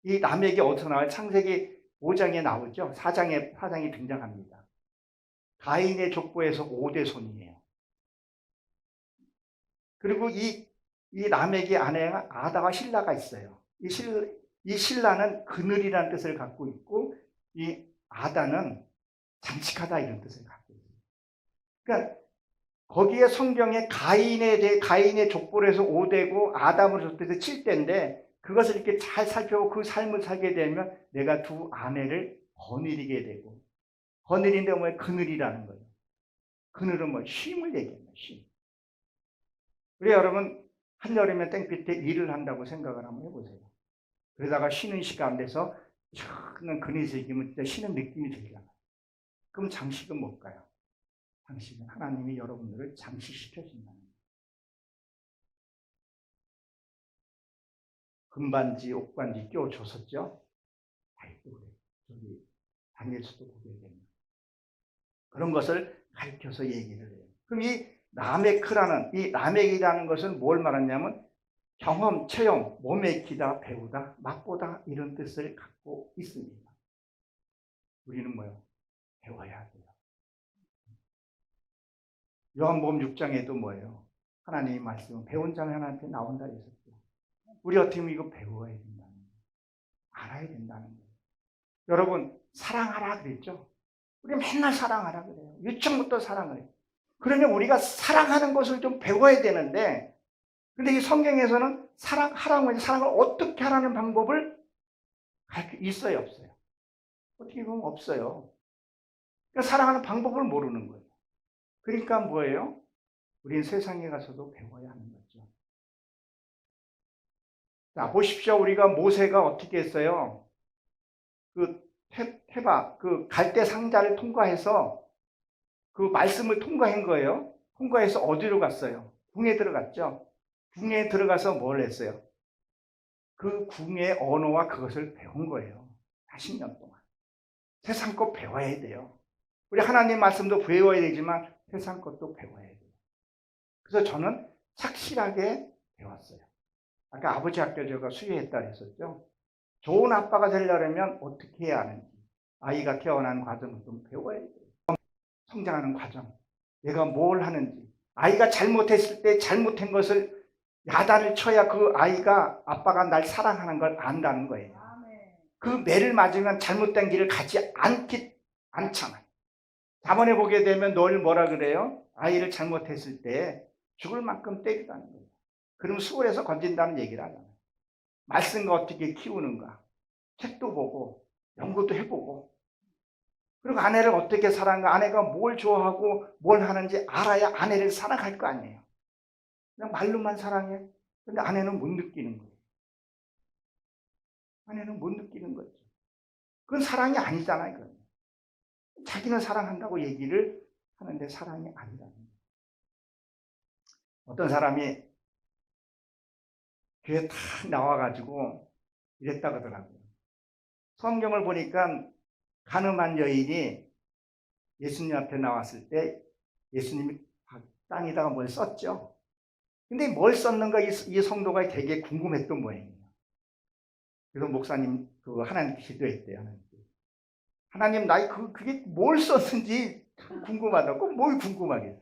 이 라멕이 어디서 나와요? 창세기 5장에 나오죠. 4장이 등장합니다. 가인의 족보에서 5대 손이에요. 그리고 이 라멕의 아내가 아다와 실라가 있어요. 이 실라는 그늘이라는 뜻을 갖고 있고, 이 아다는 장식하다 이런 뜻을 갖고 있어요. 그러니까 거기에 성경에 가인의 족보를 해서 5대고 아담으로 족보해서 7대인데, 그것을 이렇게 잘 살펴보고 그 삶을 살게 되면 내가 두 아내를 거느리게 되고, 거느린데 뭐 그늘이라는 거예요. 그늘은 뭐 쉼을 얘기합니다. 쉼. 우리 여러분 한여름에 땡볕에 일을 한다고 생각을 한번 해보세요. 그러다가 쉬는 시간 돼서 시원한 그늘에서 이기면 진짜 쉬는 느낌이 들잖아요. 그럼 장식은 뭘까요? 장식은 하나님이 여러분들을 장식시켜준다는 거예요. 금반지, 옷반지 껴줬었죠? 아이고, 그래. 저기 다니엘서도 보게 됩니다. 그런 것을 가르쳐서 얘기를 해요. 그럼 이 라멕이라는 것은 뭘 말하냐면 경험, 체험, 몸에 익히다, 배우다, 맛보다 이런 뜻을 갖고 있습니다. 우리는 뭐요? 배워야 돼요. 요한복음 6장에도 뭐예요? 하나님의 말씀은 배운 자는 하나님한테 나온다 했었죠. 우리 어떻게 보면 이거 배워야 된다는 거예요. 알아야 된다는 거예요. 여러분 사랑하라 그랬죠? 우리 맨날 사랑하라 그래요. 유치원부터 사랑을 해요. 그러면 우리가 사랑하는 것을 좀 배워야 되는데, 근데 이 성경에서는 사랑하라고 해서 사랑을 어떻게 하라는 방법을 있어요, 없어요? 어떻게 보면 없어요. 그러니까 사랑하는 방법을 모르는 거예요. 그러니까 뭐예요? 우리는 세상에 가서도 배워야 하는 거죠. 자, 보십시오. 우리가 모세가 어떻게 했어요? 그 갈대 상자를 통과해서 그 말씀을 통과한 거예요. 통과해서 어디로 갔어요? 궁에 들어갔죠. 궁에 들어가서 뭘 했어요? 그 궁의 언어와 그것을 배운 거예요. 40년 동안. 세상 것 배워야 돼요. 우리 하나님 말씀도 배워야 되지만 세상 것도 배워야 돼요. 그래서 저는 착실하게 배웠어요. 아까 아버지 학교 제가 수료했다 했었죠. 좋은 아빠가 되려면 어떻게 해야 하는지, 아이가 태어난 과정을 좀 배워야 돼요. 성장하는 과정, 내가 뭘 하는지, 아이가 잘못했을 때 잘못한 것을 야단을 쳐야 그 아이가 아빠가 날 사랑하는 걸 안다는 거예요. 그 매를 맞으면 잘못된 길을 가지 않잖아요. 자본에 보게 되면 널 뭐라 그래요? 아이를 잘못했을 때 죽을 만큼 때리다는 거예요. 그럼 수월해서 건진다는 얘기를 하잖아요. 말씀과 어떻게 키우는가, 책도 보고 연구도 해보고, 그리고 아내를 어떻게 사랑하는가, 아내가 뭘 좋아하고 뭘 하는지 알아야 아내를 사랑할 거 아니에요. 그냥 말로만 사랑해. 근데 아내는 못 느끼는 거예요. 아내는 못 느끼는 거죠. 그건 사랑이 아니잖아요. 그건. 자기는 사랑한다고 얘기를 하는데 사랑이 아니라는 거예요. 어떤 사람이 교회 탁 나와가지고 이랬다 그러더라고요. 성경을 보니까 가늠한 여인이 예수님 앞에 나왔을 때 예수님이 땅에다가 뭘 썼죠. 근데 뭘 썼는가 이 성도가 되게 궁금했던 모양이에요. 그래서 목사님 하나님께 기도했대요. 하나님 나 그게 뭘 썼는지 궁금하다고. 뭘 궁금하겠어.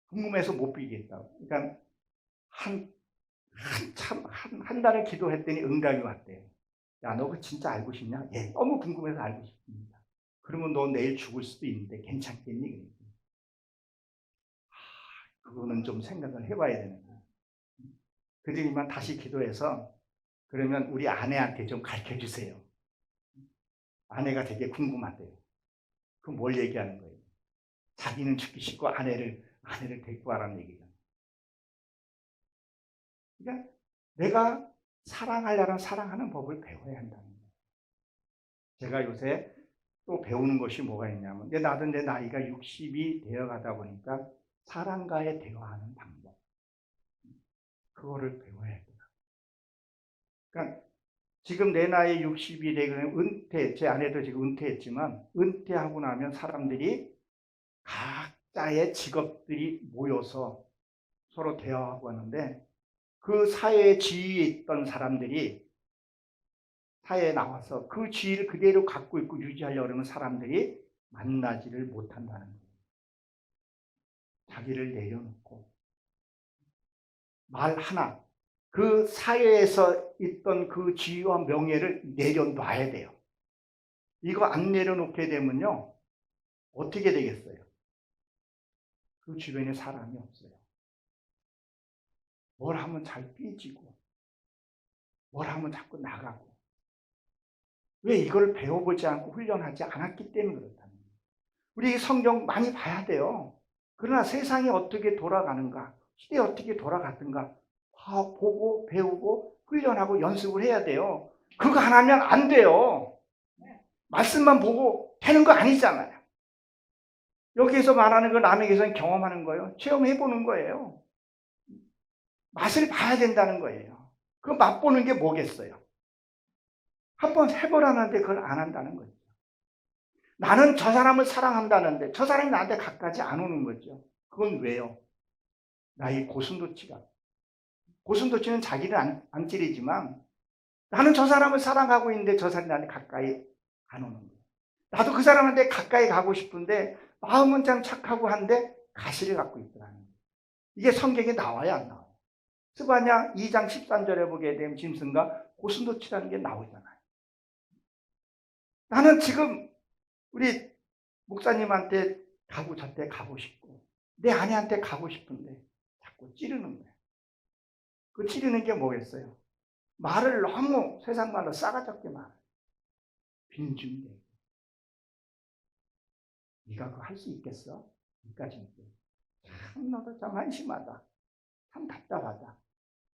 궁금해서 못 비겠다고. 그러니까 한 달을 기도했더니 응답이 왔대요. 야, 너 그거 진짜 알고 싶냐? 예, 너무 궁금해서 알고 싶습니다. 그러면 너 내일 죽을 수도 있는데 괜찮겠니? 그거는 좀 생각을 해봐야 되는 거예요. 그러니까 다시 기도해서 그러면 우리 아내한테 좀 가르쳐 주세요. 아내가 되게 궁금하대요. 그럼 뭘 얘기하는 거예요? 자기는 죽기 싫고 아내를 데리고 가라는 얘기잖아요. 그러니까 내가 사랑하려면 사랑하는 법을 배워야 한다는 거예요. 제가 요새 또 배우는 것이 뭐가 있냐면, 나도 내 나이가 60이 되어 가다 보니까 사람과의 대화하는 방법, 그거를 배워야 돼요. 그러니까 지금 내 나이 60이 되면 제 아내도 지금 은퇴했지만, 은퇴하고 나면 사람들이 각자의 직업들이 모여서 서로 대화하고 하는데, 그 사회의 지위에 있던 사람들이 사회에 나와서 그 지위를 그대로 갖고 있고 유지하려고 하는 사람들이 만나지를 못한다는 거예요. 자기를 내려놓고 말 하나, 그 사회에서 있던 그 지위와 명예를 내려놔야 돼요. 이거 안 내려놓게 되면요, 어떻게 되겠어요? 그 주변에 사람이 없어요. 뭘 하면 잘 삐지고, 뭘 하면 자꾸 나가고. 왜 이걸 배워보지 않고 훈련하지 않았기 때문에 그렇다는 거예요. 우리 성경 많이 봐야 돼요. 그러나 세상이 어떻게 돌아가는가, 시대에 어떻게 돌아가든가 보고 배우고 훈련하고 연습을 해야 돼요. 그거 안 하면 안 돼요. 말씀만 보고 되는 거 아니잖아요. 여기에서 말하는 건 남에게서 경험하는 거예요. 체험해보는 거예요. 맛을 봐야 된다는 거예요. 그 맛보는 게 뭐겠어요? 한번 해보라는데 그걸 안 한다는 거죠. 나는 저 사람을 사랑한다는데 저 사람이 나한테 가까이 안 오는 거죠. 그건 왜요? 나의 고슴도치가. 고슴도치는 자기를 안 찌르지만 나는 저 사람을 사랑하고 있는데 저 사람이 나한테 가까이 안 오는 거예요. 나도 그 사람한테 가까이 가고 싶은데 마음은 참 착하고 한데 가시를 갖고 있더라는 거예요. 이게 성경에 나와야 안 나와요? 스바냐 2장 13절에 보게 되면 짐승과 고슴도치라는 게 나오잖아요. 나는 지금 우리 목사님한테 가고 저때 가고 싶고 내 아내한테 가고 싶은데 자꾸 찌르는 거예요. 그 찌르는 게 뭐겠어요? 말을 너무 세상 말로 싸가지없게 말해요. 빈중대. 네가 그거 할 수 있겠어? 여기까지. 참 너도 참 한심하다. 참 답답하다.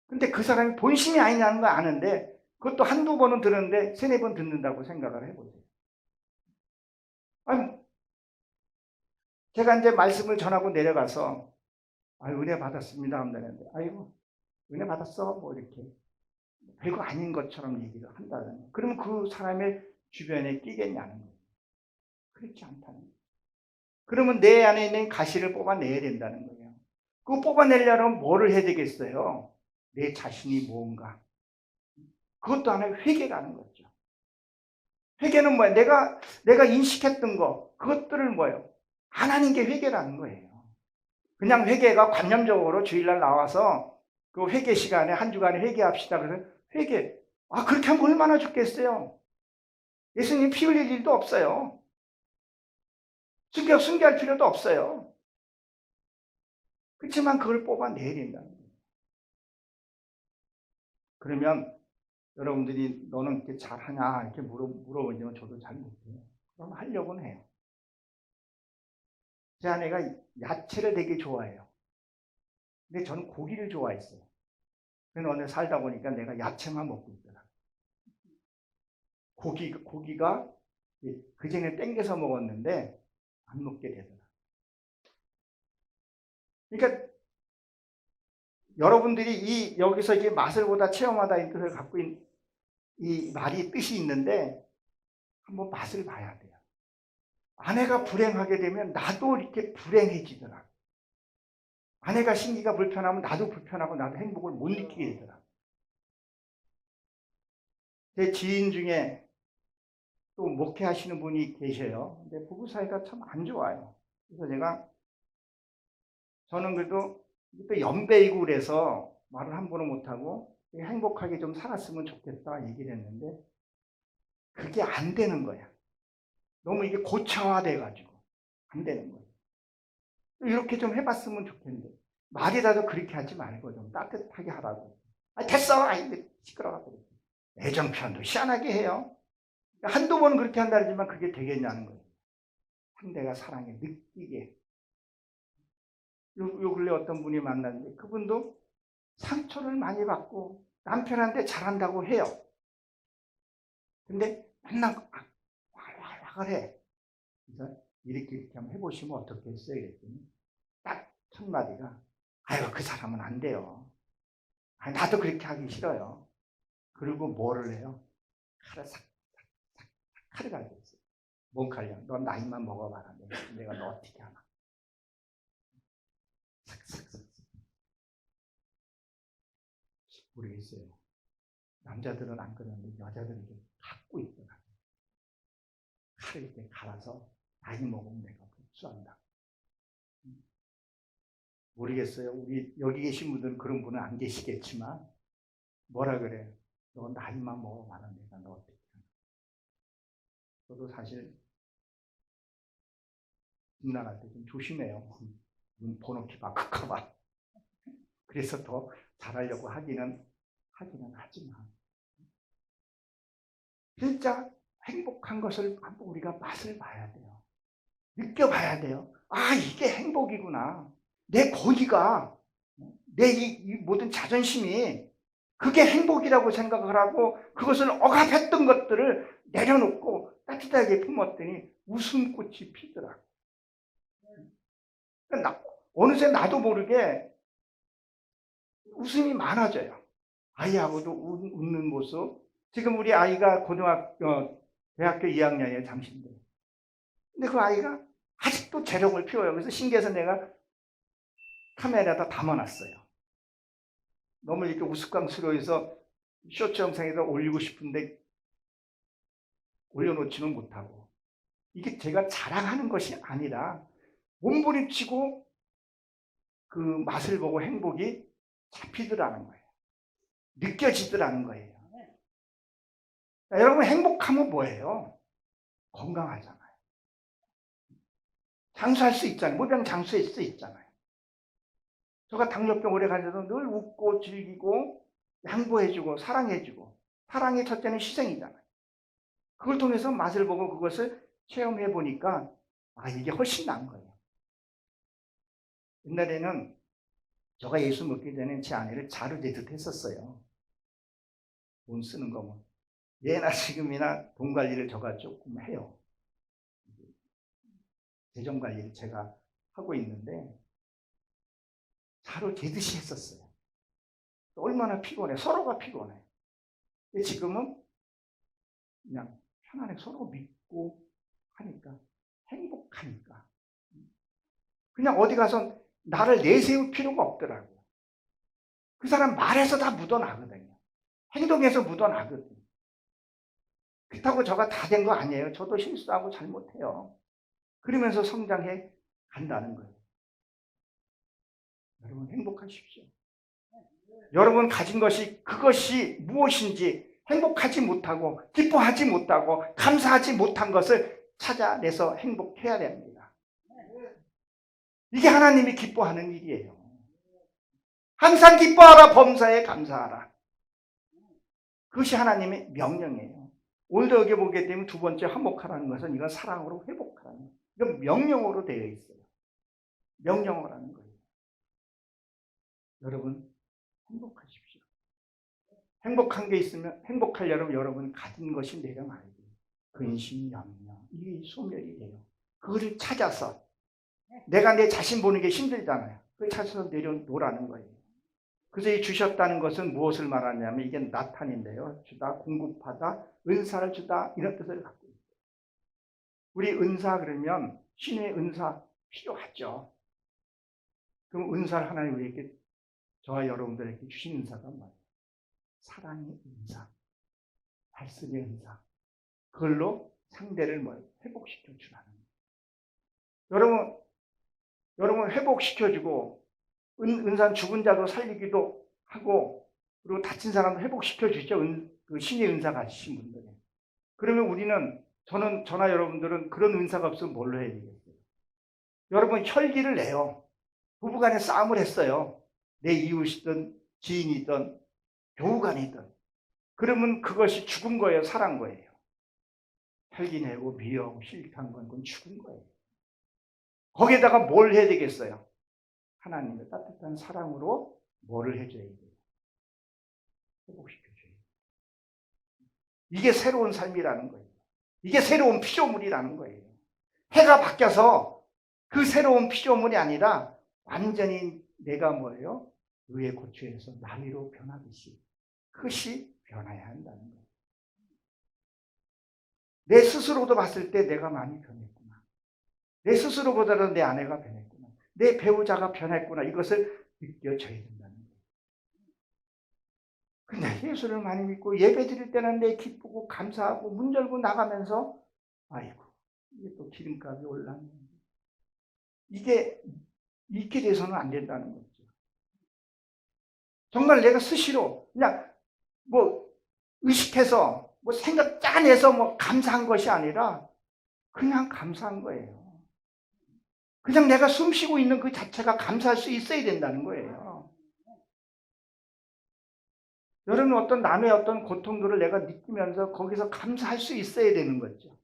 근데 그 사람이 본심이 아니냐는 거 아는데 그것도 한두 번은 들었는데 세네 번 듣는다고 생각을 해보세요. 아니, 제가 이제 말씀을 전하고 내려가서 은혜 받았습니다 하는데 아이고 은혜 받았어? 뭐 이렇게 별거 아닌 것처럼 얘기를 한다는 거예요. 그러면 그 사람의 주변에 끼겠냐는 거예요. 그렇지 않다는 거예요. 그러면 내 안에 있는 가시를 뽑아내야 된다는 거예요. 그거 뽑아내려면 뭐를 해야 되겠어요? 내 자신이 뭔가. 그것도 하나의 회개라는 거죠. 회개는 뭐예요? 내가 인식했던 거, 그것들을 뭐예요? 안 하는 게 회개라는 거예요. 그냥 회개가 관념적으로 주일날 나와서 그 회개 시간에 한 주간에 회개합시다. 그래서 회개. 그렇게 하면 얼마나 좋겠어요? 예수님 피 흘릴 일도 없어요. 순교할 필요도 없어요. 그렇지만 그걸 뽑아내야 된다는 거예요. 그러면 여러분들이 너는 이렇게 잘하냐 이렇게 물어보지만 저도 잘 못해요. 그럼 하려고는 해요. 제 아내가 야채를 되게 좋아해요. 근데 저는 고기를 좋아했어요. 그래서 어느 살다 보니까 내가 야채만 먹고 있더라. 고기가 그전에 땡겨서 먹었는데 안 먹게 되더라. 그러니까 여러분들이 여기서 이게 맛을 보다 체험하다 이 뜻을 갖고 있는 이 말이 뜻이 있는데 한번 맛을 봐야 돼요. 아내가 불행하게 되면 나도 이렇게 불행해지더라. 아내가 심기가 불편하면 나도 불편하고 나도 행복을 못 느끼게 되더라. 제 지인 중에 또 목회하시는 분이 계셔요. 근데 부부 사이가 참 안 좋아요. 그래서 저는 그래도 또 연배이고 그래서 말을 함부로 못하고 행복하게 좀 살았으면 좋겠다 얘기를 했는데 그게 안 되는 거야. 너무 이게 고차화돼가지고 안 되는 거예요. 이렇게 좀 해봤으면 좋겠는데 말이라도 그렇게 하지 말고 좀 따뜻하게 하라고. 됐어! 시끄러워. 애정 표현도 희한하게 해요. 한두 번은 그렇게 한다 그러지만 그게 되겠냐는 거예요. 상대가 사랑에 느끼게. 요 근래 어떤 분이 만났는데 그분도 상처를 많이 받고 남편한테 잘한다고 해요. 근데 맨날 화를 해. 그래서 이렇게 한번 해보시면 어떻겠어요? 그랬더니 딱 첫 마디가 아유 그 사람은 안 돼요. 나도 그렇게 하기 싫어요. 그리고 뭐를 해요? 칼을 갈고 있어요. 뭔 칼이야? 너 나이만 먹어봐라. 내가 너 어떻게 하나. 모르겠어요. 남자들은 안 그러는데 여자들은 이렇게 갖고 있더라. 칼을 이렇게 갈아서 나이 먹으면 내가 복수한다. 모르겠어요. 우리 여기 계신 분들은 그런 분은 안 계시겠지만 뭐라 그래? 너 나이만 먹어봐라. 내가 너 어떻게 하나. 저도 사실 집 나갈 때 좀 조심해요. 눈 번호키 바꿀까봐. 그래서 더 잘하려고 하기는 하지만 진짜 행복한 것을 한번 우리가 맛을 봐야 돼요. 느껴봐야 돼요. 아, 이게 행복이구나. 내 고기가, 내 이 모든 자존심이 그게 행복이라고 생각을 하고 그것을 억압했던 것들을 내려놓고 따뜻하게 품었더니 웃음꽃이 피더라고요. 그러니까 어느새 나도 모르게 웃음이 많아져요. 아이하고도 웃는 모습. 지금 우리 아이가 대학교 2학년이에요, 잠시인데. 근데 그 아이가 아직도 재력을 피워요. 그래서 신기해서 내가 카메라에다 담아놨어요. 너무 이렇게 우스꽝스러워서 쇼츠 영상에다 올리고 싶은데 올려놓지는 못하고. 이게 제가 자랑하는 것이 아니라 몸부림치고 그 맛을 보고 행복이 잡히더라는 거예요. 느껴지더라는 거예요. 자, 여러분, 행복하면 뭐예요? 건강하잖아요. 장수할 수 있잖아요. 모병 장수할 수 있잖아요. 제가 당뇨병 오래 가져도 늘 웃고 즐기고 양보해주고 사랑해주고. 사랑의 첫째는 희생이잖아요. 그걸 통해서 맛을 보고 그것을 체험해 보니까 아, 이게 훨씬 나은 거예요. 옛날에는 제가 예수 먹기 전에 제 아내를 자르제듯 했었어요. 돈 쓰는 거면. 예나 지금이나 돈 관리를 제가 조금 해요. 재정 관리를 제가 하고 있는데 자르제듯이 했었어요. 얼마나 피곤해. 서로가 피곤해. 근데 지금은 그냥 편안하게 서로 믿고 하니까 행복하니까 그냥 어디 가서 나를 내세울 필요가 없더라고요. 그 사람 말에서 다 묻어나거든요. 행동에서 묻어나거든요. 그렇다고 저가 다 된 거 아니에요. 저도 실수하고 잘못해요. 그러면서 성장해 간다는 거예요. 여러분, 행복하십시오. 여러분 가진 것이 그것이 무엇인지 행복하지 못하고 기뻐하지 못하고 감사하지 못한 것을 찾아내서 행복해야 됩니다. 이게 하나님이 기뻐하는 일이에요. 항상 기뻐하라, 범사에 감사하라. 그것이 하나님의 명령이에요. 오늘도 여기 보게 되면 두 번째 화목하라는 것은 이건 사랑으로 회복하라는 거예요. 이건 명령어로 되어 있어요. 명령어라는 거예요. 여러분, 행복하십시오. 행복한 게 있으면 행복하려면 여러분 가진 것이 내려놔야 돼요. 근심, 염려, 이게 소멸이 돼요. 그거를 찾아서 내가 내 자신 보는 게 힘들잖아요. 그걸 찾아서 내려놓으라는 거예요. 그래서 이 주셨다는 것은 무엇을 말하냐면 이게 나타인데요. 주다, 공급하다, 은사를 주다 이런 뜻을 갖고 있어요. 우리 은사 그러면 신의 은사 필요하죠. 그럼 은사를 하나님 우리에게 저와 여러분들에게 주신 은사가 뭐예요? 사랑의 은사, 말씀의 은사. 그걸로 상대를 회복시켜 주라는 거예요. 여러분 회복시켜주고 은사는 죽은 자도 살리기도 하고 그리고 다친 사람도 회복시켜 주죠. 그 신의 은사 가지신 분들이. 그러면 우리는 저나 여러분들은 그런 은사가 없으면 뭘로 해야 되겠어요? 여러분 혈기를 내요. 부부간에 싸움을 했어요. 내 이웃이든 지인이든 교우간이든. 그러면 그것이 죽은 거예요, 살한 거예요. 혈기 내고 미워하고 싫다는 건 그건 죽은 거예요. 거기에다가 뭘 해야 되겠어요? 하나님의 따뜻한 사랑으로 뭐를 해줘야 돼요? 회복시켜줘야 돼요. 이게 새로운 삶이라는 거예요. 이게 새로운 피조물이라는 거예요. 해가 바뀌어서 그 새로운 피조물이 아니라 완전히 내가 뭐예요? 의의 고초에서 나비로 변하듯이 그것이 변해야 한다는 거예요. 내 스스로도 봤을 때 내가 많이 변했구나. 내 스스로보다는 내 아내가 변했구나. 내 배우자가 변했구나. 이것을 느껴져야 된다는 거예요. 근데 예수를 많이 믿고 예배 드릴 때는 내 기쁘고 감사하고 문 열고 나가면서 아이고 이게 또 기름값이 올랐는데 이게 이렇게 돼서는 안 된다는 거죠. 정말 내가 스스로 그냥 뭐 의식해서 뭐 생각 짜내서 뭐 감사한 것이 아니라 그냥 감사한 거예요. 그냥 내가 숨 쉬고 있는 그 자체가 감사할 수 있어야 된다는 거예요. 여러분 어떤 남의 어떤 고통들을 내가 느끼면서 거기서 감사할 수 있어야 되는 거죠.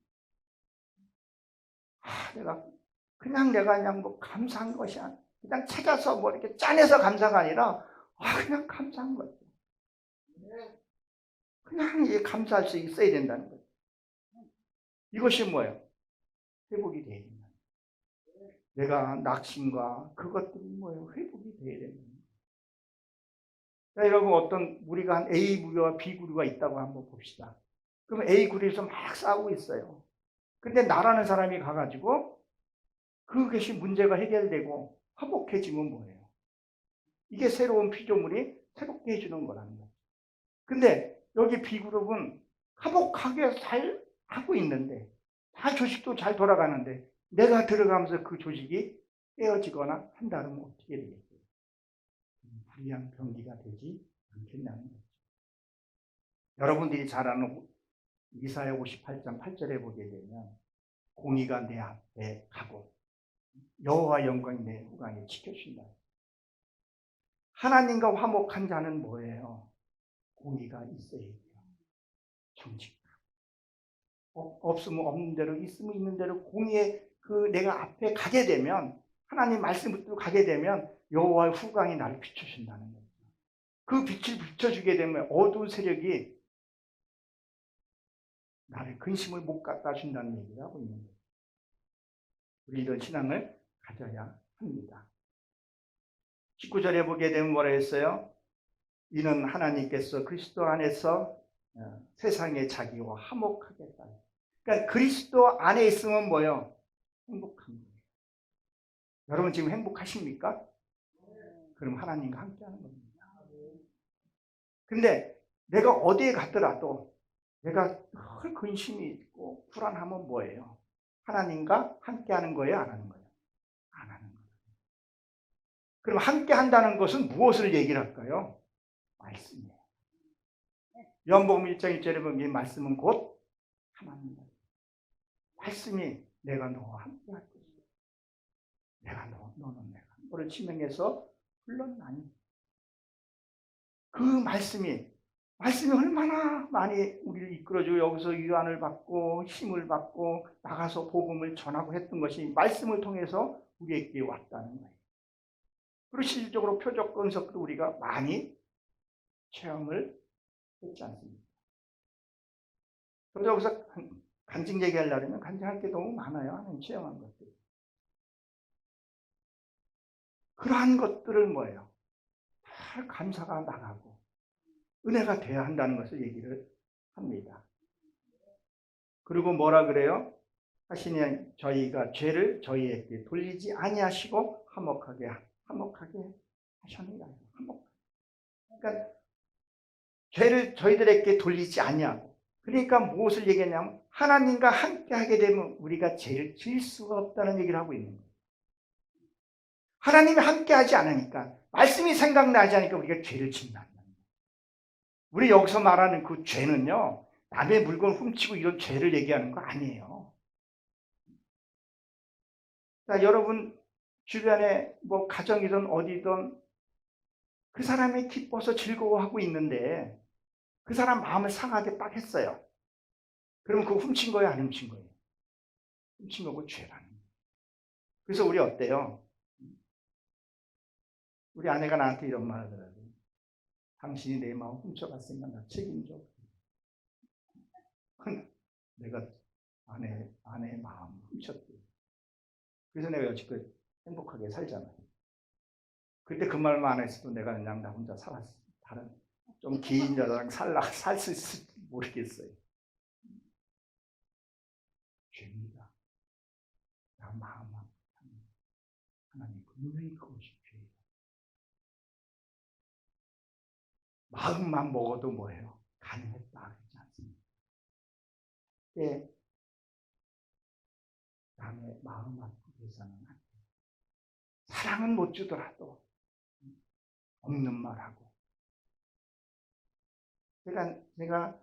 내가 그냥 뭐 감사한 것이 아니라 그냥 찾아서 뭐 이렇게 짜내서 감사가 아니라 그냥 감사한 거죠. 그냥 감사할 수 있어야 된다는 거죠. 이것이 뭐예요? 회복이 돼야 된다. 내가 낙심과 그것들이 뭐예요? 회복이 돼야 된다. 자, 여러분 어떤 우리가 한 A 구류와 B 구류가 있다고 한번 봅시다. 그럼 A 구류에서 막 싸우고 있어요. 근데 나라는 사람이 가가지고 그것이 문제가 해결되고 화목해지면 뭐예요? 이게 새로운 피조물이 새롭게 해주는 거라는 거죠. 근데 여기 B그룹은 화목하게 잘 하고 있는데 다 조직도 잘 돌아가는데 내가 들어가면서 그 조직이 깨어지거나 한다면 어떻게 되겠어요? 불의한 병기가 되지 않겠냐는 거죠. 여러분들이 잘 아는 이사야 58장 8절에 보게 되면 공의가 내 앞에 가고 여호와 영광이 내 후광에 지켜준다. 하나님과 화목한 자는 뭐예요? 공의가 있어야 돼요. 정직함. 없으면 없는 대로, 있으면 있는 대로 공의의 내가 앞에 가게 되면 하나님 말씀을 듣고 가게 되면 여호와의 후광이 나를 비춰준다는 거죠. 그 빛을 비춰주게 되면 어두운 세력이 나를 근심을 못 갖다 준다는 얘기를 하고 있는 거예요. 우리 이런 신앙을 가져야 합니다. 19절에 보게 되면 뭐라 했어요? 이는 하나님께서 그리스도 안에서 세상의 자기와 화목하겠다. 그러니까 그리스도 안에 있으면 뭐예요? 행복한 거예요. 여러분 지금 행복하십니까? 그럼 하나님과 함께하는 겁니다. 근데 내가 어디에 갔더라도 내가 늘 근심이 있고 불안하면 뭐예요? 하나님과 함께하는 거예요? 안 하는 거예요? 안 하는 거예요. 그럼 함께한다는 것은 무엇을 얘기를 할까요? 말씀이에요. 요한복음 1장 1절에 보면 이 말씀은 곧 하나님 말씀이 내가 너와 함께할 것이다. 내가 너는 내가 너를 지명해서 불렀나니 그 말씀이 얼마나 많이 우리를 이끌어주고 여기서 위안을 받고 힘을 받고 나가서 복음을 전하고 했던 것이 말씀을 통해서 우리에게 왔다는 거예요. 그리고 실질적으로 표적 건석도 우리가 많이 체험을 했지 않습니까? 그런데 여기서 간증 얘기하려면 간증할 게 너무 많아요. 하나님 체험한 것들. 그러한 것들을 뭐예요? 다 감사가 나가고 은혜가 돼야 한다는 것을 얘기를 합니다. 그리고 뭐라 그래요? 하시니 저희가 죄를 저희에게 돌리지 아니하시고 화목하게 하셨느니라. 그러니까 죄를 저희들에게 돌리지 아니하고 그러니까 무엇을 얘기했냐면 하나님과 함께 하게 되면 우리가 죄를 지을 수가 없다는 얘기를 하고 있는 거예요. 하나님이 함께 하지 않으니까 말씀이 생각나지 않으니까 우리가 죄를 짓는다는 거예요. 우리 여기서 말하는 그 죄는요 남의 물건 훔치고 이런 죄를 얘기하는 거 아니에요. 자, 여러분 주변에 뭐 가정이든 어디든 그 사람이 기뻐서 즐거워하고 있는데 그 사람 마음을 상하게 딱 했어요. 그러면 그거 훔친 거예요? 안 훔친 거예요? 훔친 거고 죄라는 거예요. 그래서 우리 어때요? 우리 아내가 나한테 이런 말 하더라고요. 당신이 내 마음 훔쳐갔으니까 나 책임져. 내가 아내의 마음을 훔쳤대. 그래서 내가 여지껏 행복하게 살잖아요. 그때 그 말만 안 했어도 내가 그냥 나 혼자 살았어. 다른 좀 긴 여자랑 살 수 있을지 모르겠어요. 죄입니다. 나 마음만 하나님 분명히 그것이 죄예요. 마음만 먹어도 뭐예요? 가능했다 그러지 않습니까? 예. 사람의 마음 아프게 해서는 안 돼. 사랑은 못 주더라도 없는 말하고. 제가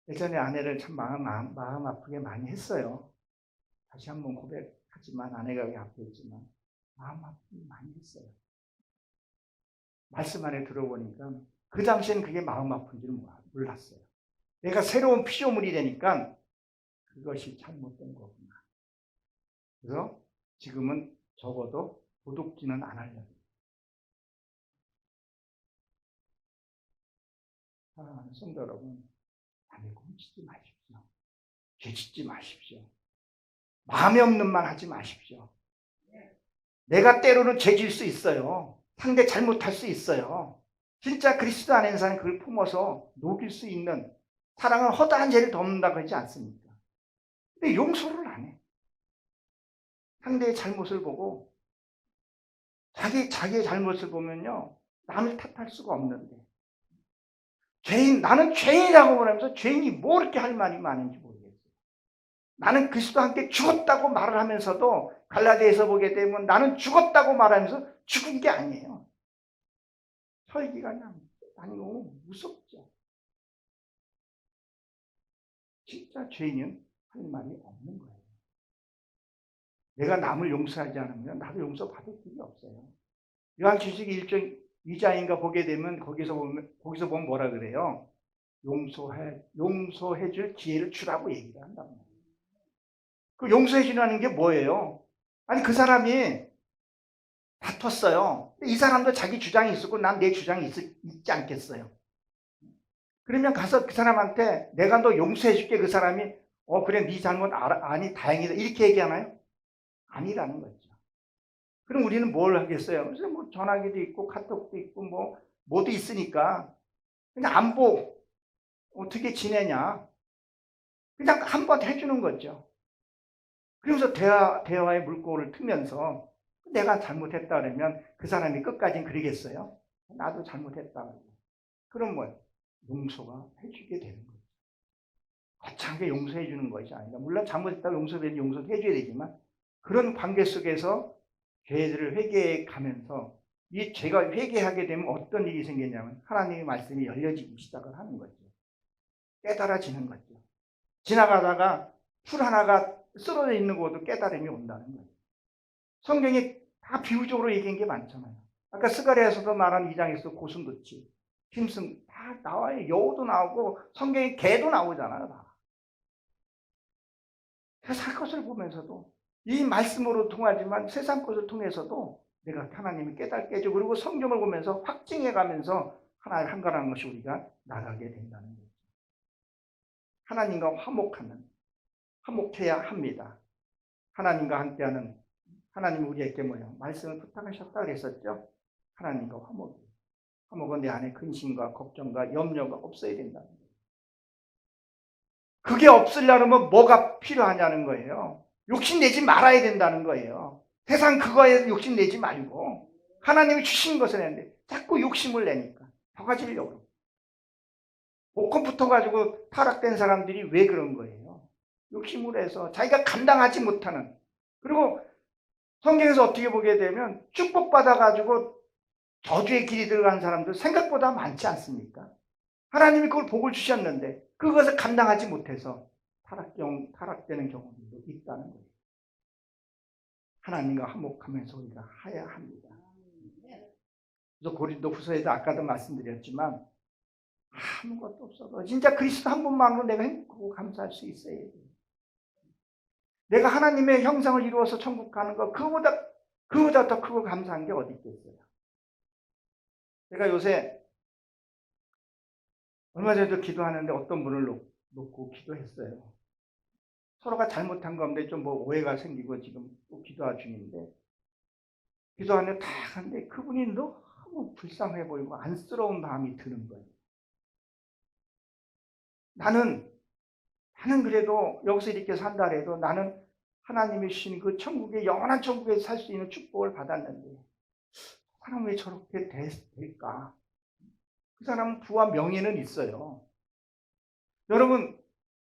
예전에 아내를 참 마음 아프게 많이 했어요. 다시 한번 고백하지만 아내가 여기 앞에 있지만 마음 아프게 많이 했어요. 말씀 안에 들어보니까 그 당시에는 그게 마음 아픈 줄 몰랐어요. 내가 새로운 피조물이 되니까 그것이 잘못된 거구나. 그래서 지금은 적어도 도둑질은 안 하려고. 사랑하는 성도 여러분, 남의 거 훔치지 마십시오. 죄 짓지 마십시오. 마음에 없는 말 하지 마십시오. 내가 때로는 죄질 수 있어요. 상대 잘못할 수 있어요. 진짜 그리스도 안에 있는 사람은 그걸 품어서 녹일 수 있는, 사랑은 허다한 죄를 덮는다고 하지 않습니까? 근데 용서를 안 해. 상대의 잘못을 보고 자기의 잘못을 보면요, 남을 탓할 수가 없는데, 나는 죄인이라고 말하면서 죄인이 뭐 이렇게 할 말이 많은지 모르겠어요. 나는 그리스도와 함께 죽었다고 말을 하면서도 갈라디아에서 보게 되면 나는 죽었다고 말하면서 죽은 게 아니에요. 혈기가 너무 무섭죠. 진짜 죄인은 할 말이 없는 거예요. 내가 남을 용서하지 않으면 나도 용서받을 길이 없어요. 요한계시록 1장 2장인가 보게 되면 거기서 보면 뭐라 그래요? 용서해 줄 기회를 주라고 얘기를 한단 말이에요. 그 용서해 주라는 게 뭐예요? 아니, 그 사람이 다퉜어요. 이 사람도 자기 주장이 있었고 난 내 주장이 있지 않겠어요? 그러면 가서 그 사람한테 내가 너 용서해 줄게. 그 사람이 그래 네 잘못 아니 다행이다 이렇게 얘기하나요? 아니라는 거죠. 그럼 우리는 뭘 하겠어요? 그래서 뭐 전화기도 있고 카톡도 있고 뭐 모두 있으니까 그냥 안보 어떻게 지내냐 그냥 한번 해주는 거죠. 그러면서 대화의 물꼬를 트면서 내가 잘못했다 그러면 그 사람이 끝까지는 그러겠어요? 나도 잘못했다. 그럼 뭐 용서가 해주게 되는 거죠. 거창하게 용서해 주는 것이 아니라 물론 잘못했다고 용서해 줘야 되지만 그런 관계 속에서 죄들을 회개해 가면서 이 죄가 회개하게 되면 어떤 일이 생기냐면 하나님의 말씀이 열려지기 시작을 하는 거죠. 깨달아지는 거죠. 지나가다가 풀 하나가 쓰러져 있는 것도 깨달음이 온다는 거예요. 성경이 다 비유적으로 얘기한 게 많잖아요. 아까 스가랴에서도 말한 2장에서 고슴도치, 짐승 다 나와요. 여우도 나오고 성경에 개도 나오잖아요. 다. 세상 것을 보면서도 이 말씀으로 통하지만 세상 것을 통해서도 내가 하나님이 깨닫게 해주고 그리고 성경을 보면서 확증해가면서 하나님 한가라는 것이 우리가 나가게 된다는 거죠. 하나님과 화목해야 합니다. 하나님과 함께하는 하나님이 우리에게 말씀을 부탁하셨다 그랬었죠. 하나님과 화목은 내 안에 근심과 걱정과 염려가 없어야 된다는 거예요. 그게 없으려면 뭐가 필요하냐는 거예요. 욕심내지 말아야 된다는 거예요. 세상 그거에 욕심내지 말고 하나님이 주신 것을 내는데 자꾸 욕심을 내니까 더 가지려고. 복권 붙어가지고 타락된 사람들이 왜 그런 거예요? 욕심을 해서 자기가 감당하지 못하는. 그리고 성경에서 어떻게 보게 되면 축복받아가지고 저주의 길이 들어간 사람들 생각보다 많지 않습니까? 하나님이 그걸 복을 주셨는데 그것을 감당하지 못해서 타락되는 경우도 있다는 거예요. 하나님과 화목하면서 우리가 해야 합니다. 그래서 고린도 후서에도 아까도 말씀드렸지만 아무것도 없어도 진짜 그리스도 한 분만으로 내가 행복하고 감사할 수 있어야 돼요. 내가 하나님의 형상을 이루어서 천국 가는 거 그거보다 더 크고 감사한 게 어디 있겠어요. 제가 요새 얼마 전에도 기도하는데 어떤 분을 놓고 기도했어요. 서로가 잘못한 건데 좀 오해가 생기고 지금 또 기도하 중인데 기도하는데 다 하는데 그분이 너무 불쌍해 보이고 안쓰러운 마음이 드는 거예요. 나는 그래도 여기서 이렇게 산다 해도 나는 하나님이 주신 그 천국의 영원한 천국에서 살 수 있는 축복을 받았는데 사람은 왜 저렇게 될까? 그 사람은 부와 명예는 있어요. 여러분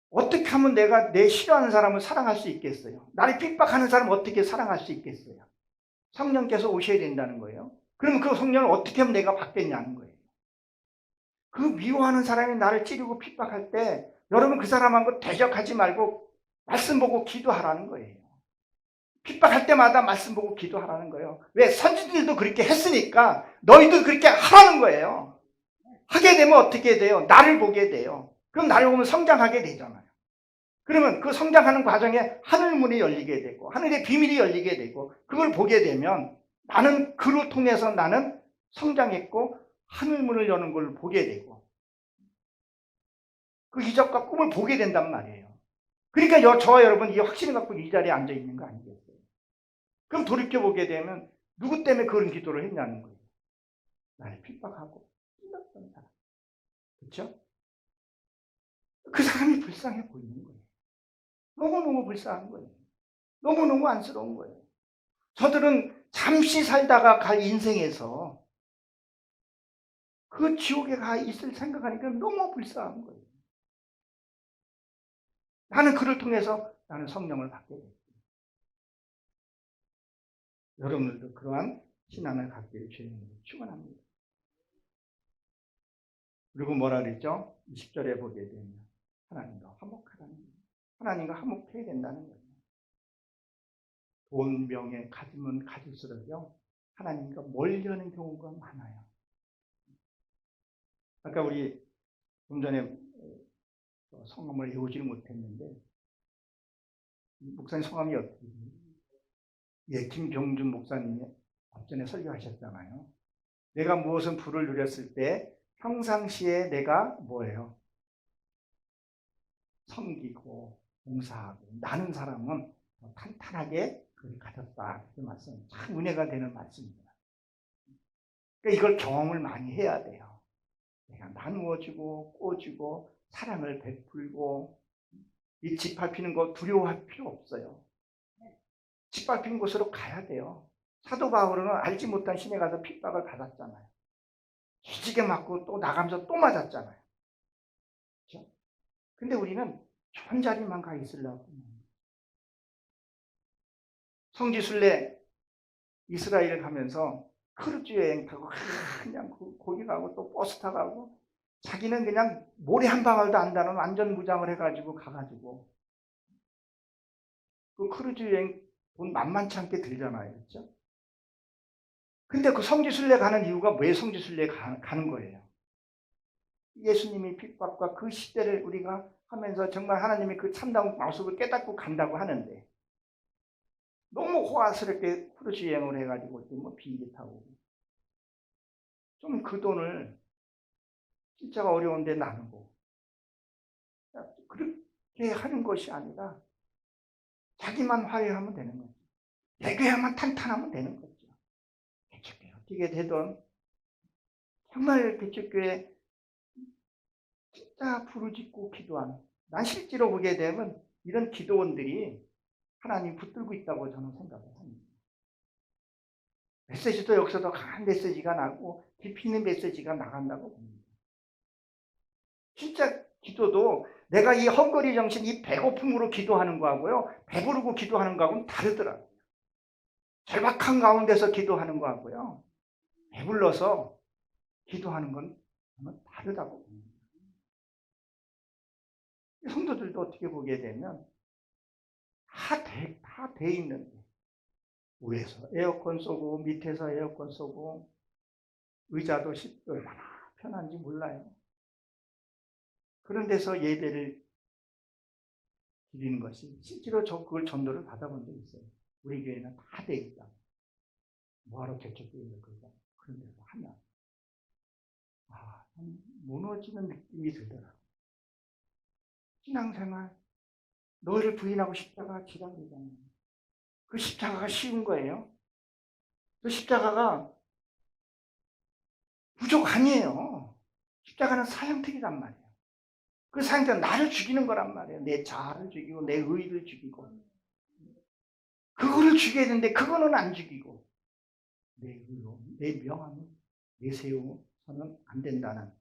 어떻게 하면 내가 내 싫어하는 사람을 사랑할 수 있겠어요? 나를 핍박하는 사람을 어떻게 사랑할 수 있겠어요? 성령께서 오셔야 된다는 거예요. 그러면 그 성령을 어떻게 하면 내가 받겠냐는 거예요. 그 미워하는 사람이 나를 찌르고 핍박할 때 여러분 그 사람하고 대적하지 말고 말씀 보고 기도하라는 거예요. 핍박할 때마다 말씀 보고 기도하라는 거예요. 왜? 선지들도 그렇게 했으니까 너희도 그렇게 하라는 거예요. 하게 되면 어떻게 돼요? 나를 보게 돼요. 그럼 나를 보면 성장하게 되잖아요. 그러면 그 성장하는 과정에 하늘문이 열리게 되고 하늘의 비밀이 열리게 되고 그걸 보게 되면 나는 그를 통해서 나는 성장했고 하늘문을 여는 걸 보게 되고 그 기적과 꿈을 보게 된단 말이에요. 그러니까 저와 여러분 이 확신을 갖고 이 자리에 앉아 있는 거 아니겠어요? 그럼 돌이켜보게 되면 누구 때문에 그런 기도를 했냐는 거예요. 나를 핍박하고 찔렀던 사람. 그렇죠? 그 사람이 불쌍해 보이는 거예요. 너무너무 불쌍한 거예요. 너무너무 안쓰러운 거예요. 저들은 잠시 살다가 갈 인생에서 그 지옥에 가 있을 생각하니까 너무 불쌍한 거예요. 나는 그를 통해서 나는 성령을 받게 됐어요. 여러분들도 그러한 신앙을 갖기를 주님으로 축원합니다. 그리고 뭐라 그랬죠? 20절에 보게 되면 하나님과 화목하라는 거예요. 하나님과 화목해야 된다는 거예요. 돈, 명예, 가지면 가질수록요 하나님과 멀리하는 경우가 많아요. 아까 우리 좀 전에 성함을 외우지를 못했는데 목사님 성함이 어떻게 돼요? 예, 김경준 목사님이 앞전에 설교하셨잖아요. 내가 무엇은 부를 누렸을 때 평상시에 내가 뭐예요? 섬기고 봉사하고 나는 사람은 탄탄하게 그걸 가졌다. 그 말씀 참 은혜가 되는 말씀입니다. 그러니까 이걸 경험을 많이 해야 돼요. 내가 나누어주고 꿔주고 사랑을 베풀고 이 짓밟히는 거 두려워할 필요 없어요. 짓밟힌 곳으로 가야 돼요. 사도 바울은 알지 못한 신에 가서 핍박을 받았잖아요. 기지개 맞고 또 나가면서 또 맞았잖아요. 그렇죠? 근데 우리는 좋은 자리만 가 있으려고. 성지순례 이스라엘 가면서 크루즈 여행 타고 그냥 거기 가고 또 버스 타고 자기는 그냥 모래 한 방울도 안 닿는 완전 무장을 해가지고 가가지고 그 크루즈 여행 돈 만만치 않게 들잖아요. 그렇죠? 근데 그 성지순례 가는 이유가 왜 성지순례 가는 거예요? 예수님이 핍박과 그 시대를 우리가 하면서 정말 하나님이 그 참다운 모습을 깨닫고 간다고 하는데 너무 호화스럽게 크루즈 여행을 해가지고 뭐 비행기 타고 좀 그 돈을 진짜가 어려운데 나누고 그렇게 하는 것이 아니라 자기만 화해하면 되는 거죠. 대교회만 탄탄하면 되는 거죠. 개척교회 어떻게 되든 정말 개척교회 진짜 부르짖고 기도하는 난 실제로 보게 되면 이런 기도원들이 하나님 붙들고 있다고 저는 생각을 합니다. 메시지도 여기서도 강한 메시지가 나고 깊이 있는 메시지가 나간다고 봅니다. 진짜 기도도 내가 이 헝거리 정신, 이 배고픔으로 기도하는 거하고요 배부르고 기도하는 거하고는 다르더라고요. 절박한 가운데서 기도하는 거하고요 배불러서 기도하는 건 다르다고 봅니다. 성도들도 어떻게 보게 되면 다 돼 있는데 위에서 에어컨 쏘고 밑에서 에어컨 쏘고 의자도 얼마나 편한지 몰라요. 그런 데서 예배를 드리는 것이 실제로 그걸 전도를 받아본 적이 있어요. 우리 교회는 다 돼 있다. 뭐하러 개척교회를 그런 데서 하면 무너지는 느낌이 들더라고요. 신앙생활 너희를 부인하고 십자가 지라고 그러잖아요. 그 십자가가 쉬운 거예요. 그 십자가가 부족 아니에요. 십자가는 사형택이란 말이에요. 그 사형택은 나를 죽이는 거란 말이에요. 내 자아를 죽이고 내 의를 죽이고 그거를 죽여야 되는데 그거는 안 죽이고 내 의로 내 명함을 내세우서는 안 된다는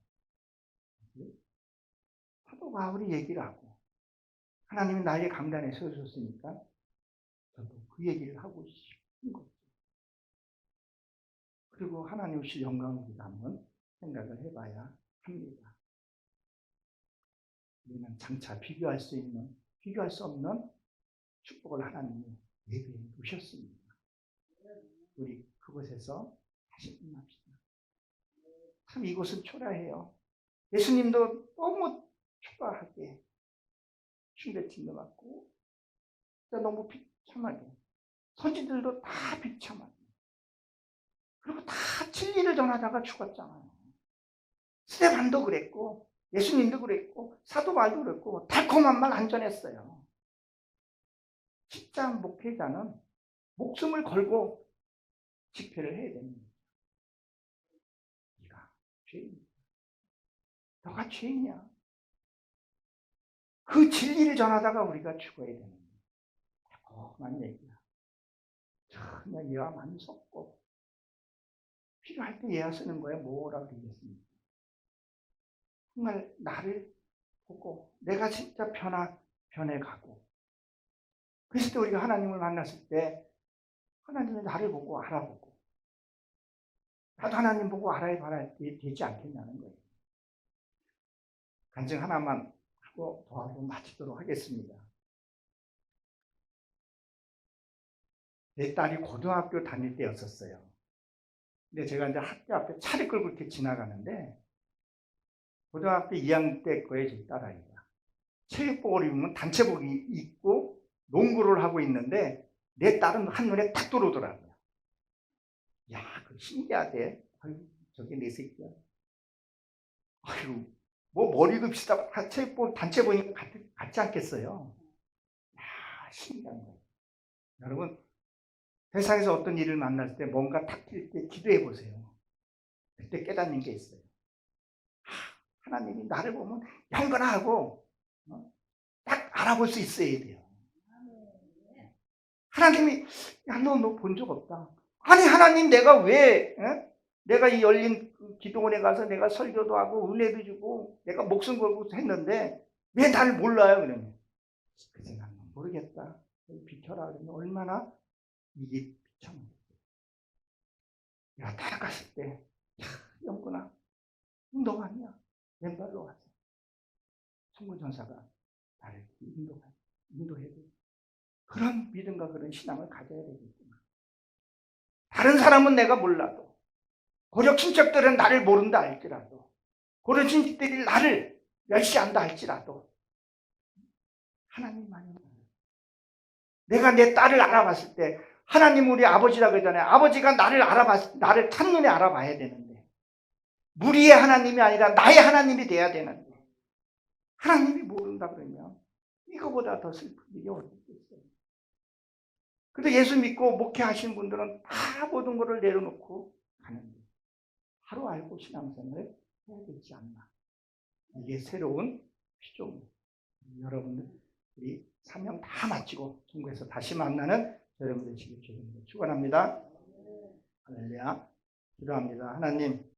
사도 바울이 얘기를 하고 하나님이 나에게 강단에 세우셨으니까 저도 그 얘기를 하고 싶은 거죠. 그리고 하나님 없이 영광을 우리가 한번 생각을 해봐야 합니다. 우리는 장차 비교할 수 없는 축복을 하나님이 예비해 두셨습니다. 우리 그곳에서 다시 만납시다. 참 이곳은 초라해요. 예수님도 너무 초라하게 흉배팀도 맞고 너무 비참하게, 선지들도 다 비참하게, 그리고 다 진리를 전하다가 죽었잖아요. 스데반도 그랬고 예수님도 그랬고 사도 바울도 그랬고 달콤한 말 안 전했어요. 진짜 목회자는 목숨을 걸고 집회를 해야 됩니다. 네가 죄인이야. 너가 죄인이야. 그 진리를 전하다가 우리가 죽어야 되는 거예요. 달콤한 얘기야. 전혀 얘와 많이 섞고 필요할 때 얘와 쓰는 거야. 뭐라고 되겠습니까? 정말 나를 보고 내가 진짜 변해가고, 그랬을 때 우리가 하나님을 만났을 때 하나님이 나를 보고 알아보고 나도 하나님 보고 알아야 되지 않겠냐는 거예요. 간증 하나만 하고 도하고 마치도록 하겠습니다. 내 딸이 고등학교 다닐 때였었어요. 근데 제가 이제 학교 앞에 차를 끌고 이렇게 지나가는데 고등학교 2학년 때 거예요, 제 딸아이가. 체육복을 입으면 단체복이 입고 농구를 하고 있는데 내 딸은 한눈에 딱 들어오더라고요. 야, 그 신기하대. 아유, 저게 내 새끼야. 아유, 뭐 머리도 비슷하고 체육복 단체복이 같지 않겠어요? 야, 신기한 거예요. 여러분, 세상에서 어떤 일을 만날 때 뭔가 탁 튈 때 기도해 보세요. 그때 깨닫는 게 있어요. 하나님이 나를 보면 영건하고 딱 알아볼 수 있어야 돼요. 하나님이 야, 너 본 적 없다. 아니 하나님, 내가 왜 내가 이 열린 기도원에 가서 내가 설교도 하고 은혜도 주고 내가 목숨 걸고 했는데 왜 나를 몰라요? 그러면 그래서 나는 모르겠다. 비켜라. 그러면 얼마나 이게 비참해. 내가 따라갔을 때 영구나 너 아니야. 왼발로 와서 성부전사가 나를 인도해야 돼. 그런 믿음과 그런 신앙을 가져야 되겠구나. 다른 사람은 내가 몰라도, 고려 친척들은 나를 모른다 할지라도, 고려 친척들이 나를 멸시한다 할지라도 하나님만이 내가 내 딸을 알아봤을 때, 하나님 우리 아버지라고 그러잖아요. 아버지가 나를 첫눈에 알아봐야 되는데, 무리의 하나님이 아니라 나의 하나님이 돼야 되는데, 하나님이 모른다 그러면 이거보다 더 슬픈 일이 어디 있겠어요. 그래도 예수 믿고 목회하신 분들은 다 모든 것을 내려놓고 가는데 바로 알고 신앙생활을 해야 되지 않나. 이게 새로운 피조물. 여러분들 우리 사명 다 마치고 천국에서 다시 만나는 여러분 되시길 주님으로 축원합니다. 할렐루야. 기도합니다. 하나님,